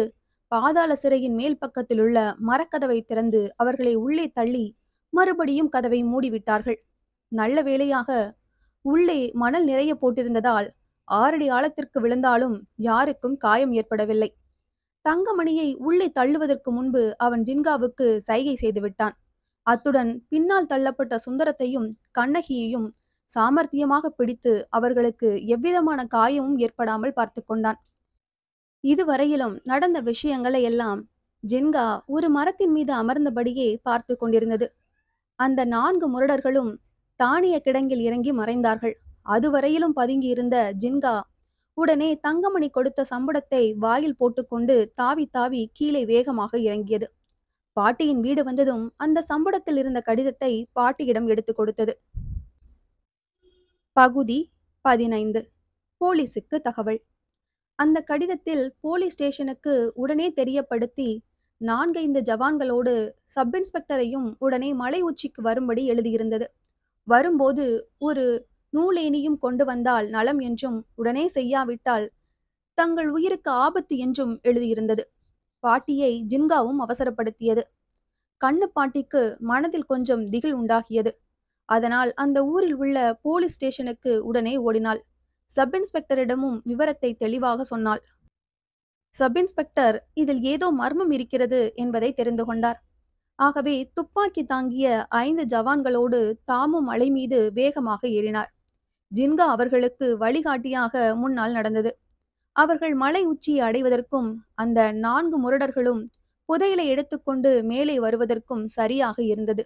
பாதாள சிறையின் மேல் பக்கத்திலுள்ள மரக்கதவை திறந்து அவர்களை உள்ளே தள்ளி மறுபடியும் கதவை மூடிவிட்டார்கள். நல்ல வேளையாக உள்ளே மணல் நிறைய போட்டிருந்ததால் 6 அடி ஆழத்திற்கு விழுந்தாலும் யாருக்கும் காயம் ஏற்படவில்லை. தங்கமணியை உள்ளே தள்ளுவதற்கு முன்பு அவன் ஜின்காவுக்கு சைகை செய்து விட்டான். அத்துடன் பின்னால் தள்ளப்பட்ட சுந்தரத்தையும் கண்ணகியையும் சாமர்த்தியமாக பிடித்து அவர்களுக்கு எவ்விதமான காயமும் ஏற்படாமல் பார்த்து கொண்டான். இதுவரையிலும் நடந்த விஷயங்களை எல்லாம் ஜின்கா ஒரு மரத்தின் மீது அமர்ந்தபடியே பார்த்து கொண்டிருந்தது. அந்த 4 முரடர்களும் தானிய கிடங்கில் இறங்கி மறைந்தார்கள். அதுவரையிலும் பதுங்கி இருந்த ஜின்கா உடனே தங்கமணி கொடுத்த சம்படத்தை வாயில் போட்டுக்கொண்டு தாவி தாவி கீழே வேகமாக இறங்கியது. பாட்டியின் வீடு வந்ததும் அந்த சம்படத்தில் இருந்த கடிதத்தை பாட்டியிடம் எடுத்து கொடுத்தது. பகுதி 15. போலீசுக்கு தகவல். அந்த கடிதத்தில் போலீஸ் ஸ்டேஷனுக்கு உடனே தெரியப்படுத்தி 4-5 ஜவான்களோடு சப் இன்ஸ்பெக்டரையும் உடனே மலை உச்சிக்கு வரும்படி எழுதியிருந்தது. வரும்போது ஒரு நூலேணியும் கொண்டு வந்தால் நலம் என்றும் உடனே செய்யாவிட்டால் தங்கள் உயிருக்கு ஆபத்து என்றும் எழுதியிருந்தது. பாட்டியை ஜின்காவும் அவசரப்படுத்தியது. கண்ணு பாட்டிக்கு மனதில் கொஞ்சம் திகில் உண்டாகியது. அதனால் அந்த ஊரில் உள்ள போலீஸ் ஸ்டேஷனுக்கு உடனே ஓடினாள். சப் இன்ஸ்பெக்டரிடமும் விவரத்தை தெளிவாக சொன்னாள். சப் இன்ஸ்பெக்டர் இதில் ஏதோ மர்மம் இருக்கிறது என்பதை தெரிந்து கொண்டார். ஆகவே துப்பாக்கி தாங்கிய 5 ஜவான்களோடு தாமும் மலை மீது வேகமாக ஏறினார். ஜின்கா அவர்களுக்கு வழிகாட்டியாக முன்னால் நடந்தது. அவர்கள் மலை உச்சியை அடைவதற்கும் அந்த 4 முரடர்களும் புதையலை எடுத்துக்கொண்டு மேலே வருவதற்கும் சரியாக இருந்தது.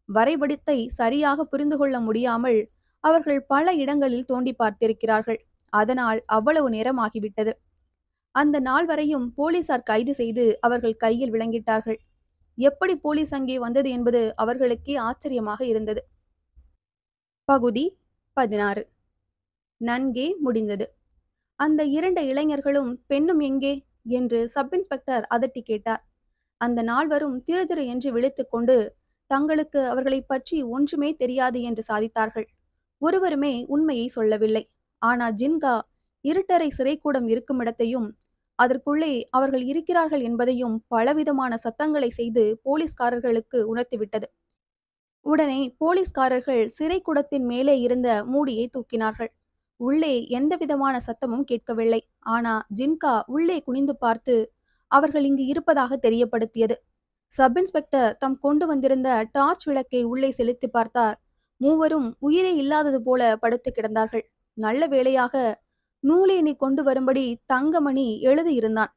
வரைபடத்தை சரியாக புரிந்து கொள்ள முடியாமல் அவர்கள் பல இடங்களில் தோண்டி பார்த்திருக்கிறார்கள். அதனால் அவ்வளவு நேரம் ஆகிவிட்டது. அந்த நாள் வரையும் போலீசார் கைது செய்து அவர்கள் கையில் விளங்கிட்டார்கள். எப்படி போலீஸ் அங்கே வந்தது என்பது அவர்களுக்கே ஆச்சரியமாக இருந்தது. பகுதி 16. நன்கே முடிந்தது. அந்த 2 இளைஞர்களும் பெண்ணும் எங்கே என்று சப் இன்ஸ்பெக்டர் அதட்டி கேட்டார். அந்த நால்வரும் திரு திரு என்று விழித்து கொண்டு தங்களுக்கு அவர்களை பற்றி ஒன்றுமே தெரியாது என்று சாதித்தார்கள். ஒருவருமே உண்மையை சொல்லவில்லை. ஆனால் ஜின்கா இருட்டறை சிறைக்கூடம் இருக்கும் இடத்தையும் அதற்குள்ளே அவர்கள் இருக்கிறார்கள் என்பதையும் பலவிதமான சத்தங்களை செய்து போலீஸ்காரர்களுக்கு உணர்த்திவிட்டது. உடனே போலீஸ்காரர்கள் சிறைக்கூடத்தின் மேலே இருந்த மூடியை தூக்கினார்கள். உள்ளே எந்தவிதமான சத்தமும் கேட்கவில்லை. ஆனா ஜின்கா உள்ளே குனிந்து பார்த்து அவர்கள் இங்கு இருப்பதாக தெரியப்படுத்தியது. சப் இன்ஸ்பெக்டர் தம் கொண்டு வந்திருந்த டார்ச் விளக்கை உள்ளே செலுத்தி பார்த்தார். மூவரும் உயிரே இல்லாதது போல படுத்து கிடந்தார்கள். நல்ல வேளையாக நூலேணி கொண்டு வரும்படி தங்கமணி எழுதியிருந்தான்.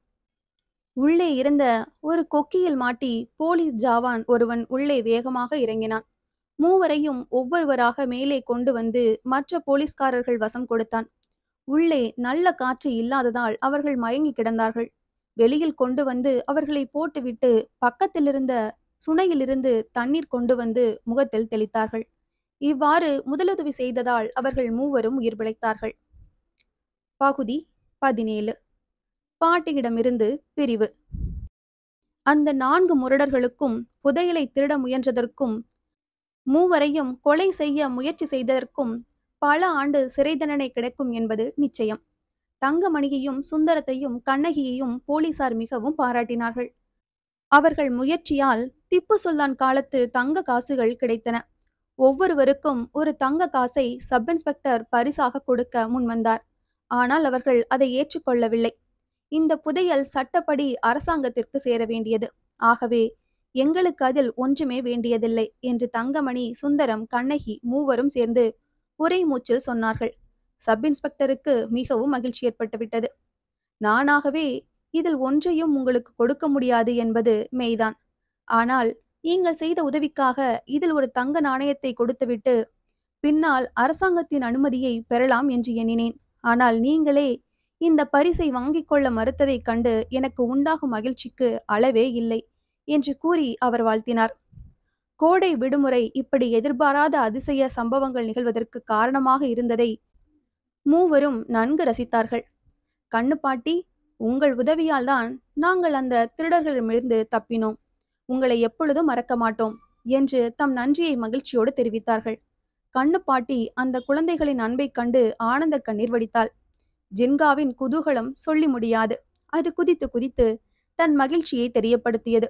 உள்ளே இருந்த ஒரு கொக்கியில் மாட்டி போலீஸ் ஜாவான் ஒருவன் உள்ளே வேகமாக இறங்கினான். மூவரையும் ஒவ்வொருவராக மேலே கொண்டு வந்து மற்ற போலீஸ்காரர்கள் வசம் கொடுத்தான். உள்ளே நல்ல காற்று இல்லாததால் அவர்கள் மயங்கி கிடந்தார்கள். வெளியில் கொண்டு வந்து அவர்களை போட்டுவிட்டு பக்கத்திலிருந்த சுனையிலிருந்து தண்ணீர் கொண்டு வந்து முகத்தில் தெளித்தார்கள். இவ்வாறு முதலுதவி செய்ததால் அவர்கள் மூவரும் உயிர் பிழைத்தார்கள். பகுதி 17. பாட்டியிடமிருந்து பிரிவு. அந்த 4 முரடர்களுக்கும் புதையலை திருட முயன்றதற்கும் மூவரையும் கொலை செய்ய முயற்சி செய்ததற்கும் பல ஆண்டு சிறை தண்டனை கிடைக்கும் என்பது நிச்சயம். தங்கமணியையும் சுந்தரத்தையும் கண்ணகியையும் போலீசார் மிகவும் பாராட்டினார்கள். அவர்கள் முயற்சியால் திப்பு சுல்தான் காலத்து தங்க காசுகள் கிடைத்தன. ஒவ்வொருவருக்கும் ஒரு தங்க காசை சப் இன்ஸ்பெக்டர் பரிசாக கொடுக்க முன்வந்தார். ஆனால் அவர்கள் அதை ஏற்றுக்கொள்ளவில்லை. இந்த புதையல் சட்டப்படி அரசாங்கத்திற்கு சேர வேண்டியது. ஆகவே எங்களுக்கு அதில் ஒன்றுமே வேண்டியதில்லை என்று தங்கமணி, சுந்தரம், கண்ணகி மூவரும் சேர்ந்து ஒரே மூச்சில் சொன்னார்கள். சப் இன்ஸ்பெக்டருக்கு மிகவும் மகிழ்ச்சி ஏற்பட்டுவிட்டது. நானாகவே இதில் ஒன்றையும் உங்களுக்கு கொடுக்க முடியாது என்பது மெய்தான். ஆனால் நீங்கள் செய்த உதவிக்காக இதில் ஒரு தங்க நாணயத்தை கொடுத்துவிட்டு பின்னால் அரசாங்கத்தின் அனுமதியை பெறலாம் என்று எண்ணினேன். ஆனால் நீங்களே இந்த பரிசை வாங்கிக் கொள்ள மறுத்ததைக் கண்டு எனக்கு உண்டாகும் மகிழ்ச்சிக்கு அளவே இல்லை என்று கூறி அவர் வாழ்த்தினார். கோடை விடுமுறை இப்படி எதிர்பாராத அதிசய சம்பவங்கள் நிகழ்வதற்கு காரணமாக இருந்ததை மூவரும் நன்கு ரசித்தார்கள். கண்ணு பாட்டி, உங்கள் உதவியால் தான் நாங்கள் அந்த திருடர்களிடமிருந்து தப்பினோம். உங்களை எப்பொழுதும் மறக்க மாட்டோம் என்று தம் நன்றியை மகிழ்ச்சியோடு தெரிவித்தார்கள். கண்ணு பாட்டி அந்த குழந்தைகளின் அன்பைக் கண்டு ஆனந்த கண்ணீர் வடித்தாள். ஜின்காவின் குதூகலம் சொல்லி முடியாது. அது குதித்து குதித்து தன் மகிழ்ச்சியை தெரியப்படுத்தியது.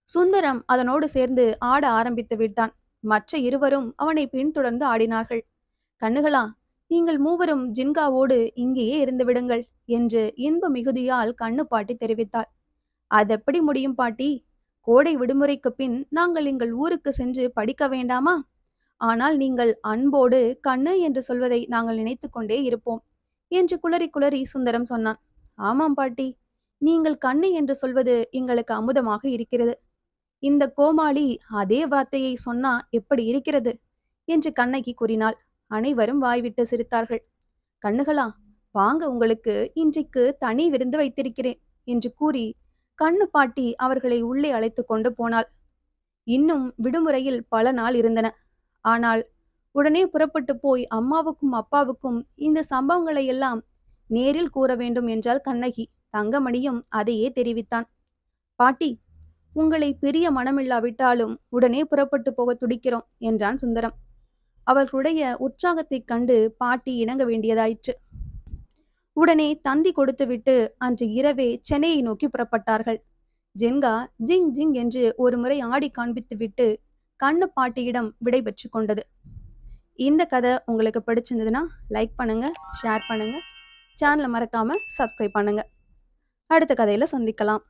சுந்தரம் அதனோடு சேர்ந்து ஆட ஆரம்பித்து விட்டான். மற்ற இருவரும் அவனை பின்தொடர்ந்து ஆடினார்கள். கண்ணுகளா, நீங்கள் மூவரும் ஜின்காவோடு இங்கேயே இருந்து விடுங்கள் என்று இன்ப மிகுதியால் கண்ணு பாட்டி தெரிவித்தாள். அதெப்படி முடியும் பாட்டி? கோடை விடுமுறைக்கு பின் நாங்கள் எங்கள் ஊருக்கு சென்று படிக்க வேண்டாமா? ஆனால் நீங்கள் அன்போடு கண்ணு என்று சொல்வதை நாங்கள் நினைத்து கொண்டே இருப்போம் என்று குளறி குளறி சுந்தரம் சொன்னான். ஆமாம் பாட்டி, நீங்கள் கண்ணு என்று சொல்வது எங்களுக்கு அமுதமாக இருக்கிறது. இந்த கோமாளி அதே வார்த்தையை சொன்னா எப்படி இருக்கிறது என்று கண்ணகி கூறினாள். அனைவரும் வாய்விட்டு சிரித்தார்கள். கண்ணுகளா, வாங்க, உங்களுக்கு இன்றைக்கு தனி விருந்து வைத்திருக்கிறேன் என்று கூறி கண்ணு பாட்டி அவர்களை உள்ளே அழைத்து கொண்டு போனாள். இன்னும் விடுமுறையில் பல நாள் இருந்தன. ஆனால் உடனே புறப்பட்டு போய் அம்மாவுக்கும் அப்பாவுக்கும் இந்த சம்பவங்களை எல்லாம் நேரில் கூற வேண்டும் என்றால் கண்ணகி. தங்கமணியும் அதையே தெரிவித்தான். பாட்டி, உங்களை பிரிய மனமில்லாவிட்டாலும் உடனே புறப்பட்டு போக துடிக்கிறோம் என்றான் சுந்தரம். அவர்களுடைய உற்சாகத்தைக் கண்டு பாட்டி இணங்க வேண்டியதாயிற்று. உடனே தந்தி கொடுத்துவிட்டு அன்று இரவே சென்னையை நோக்கி புறப்பட்டார்கள். ஜென்கா ஜிங் ஜிங் என்று ஒரு முறை ஆடி காண்பித்துவிட்டு கண்ணு பாட்டியிடம் விடை பெற்று கொண்டது. இந்த கதை உங்களுக்கு பிடிச்சிருந்ததுன்னா லைக் பண்ணுங்க, ஷேர் பண்ணுங்க, சேனலை மறக்காம சப்ஸ்கிரைப் பண்ணுங்க. அடுத்த கதையில சந்திக்கலாம்.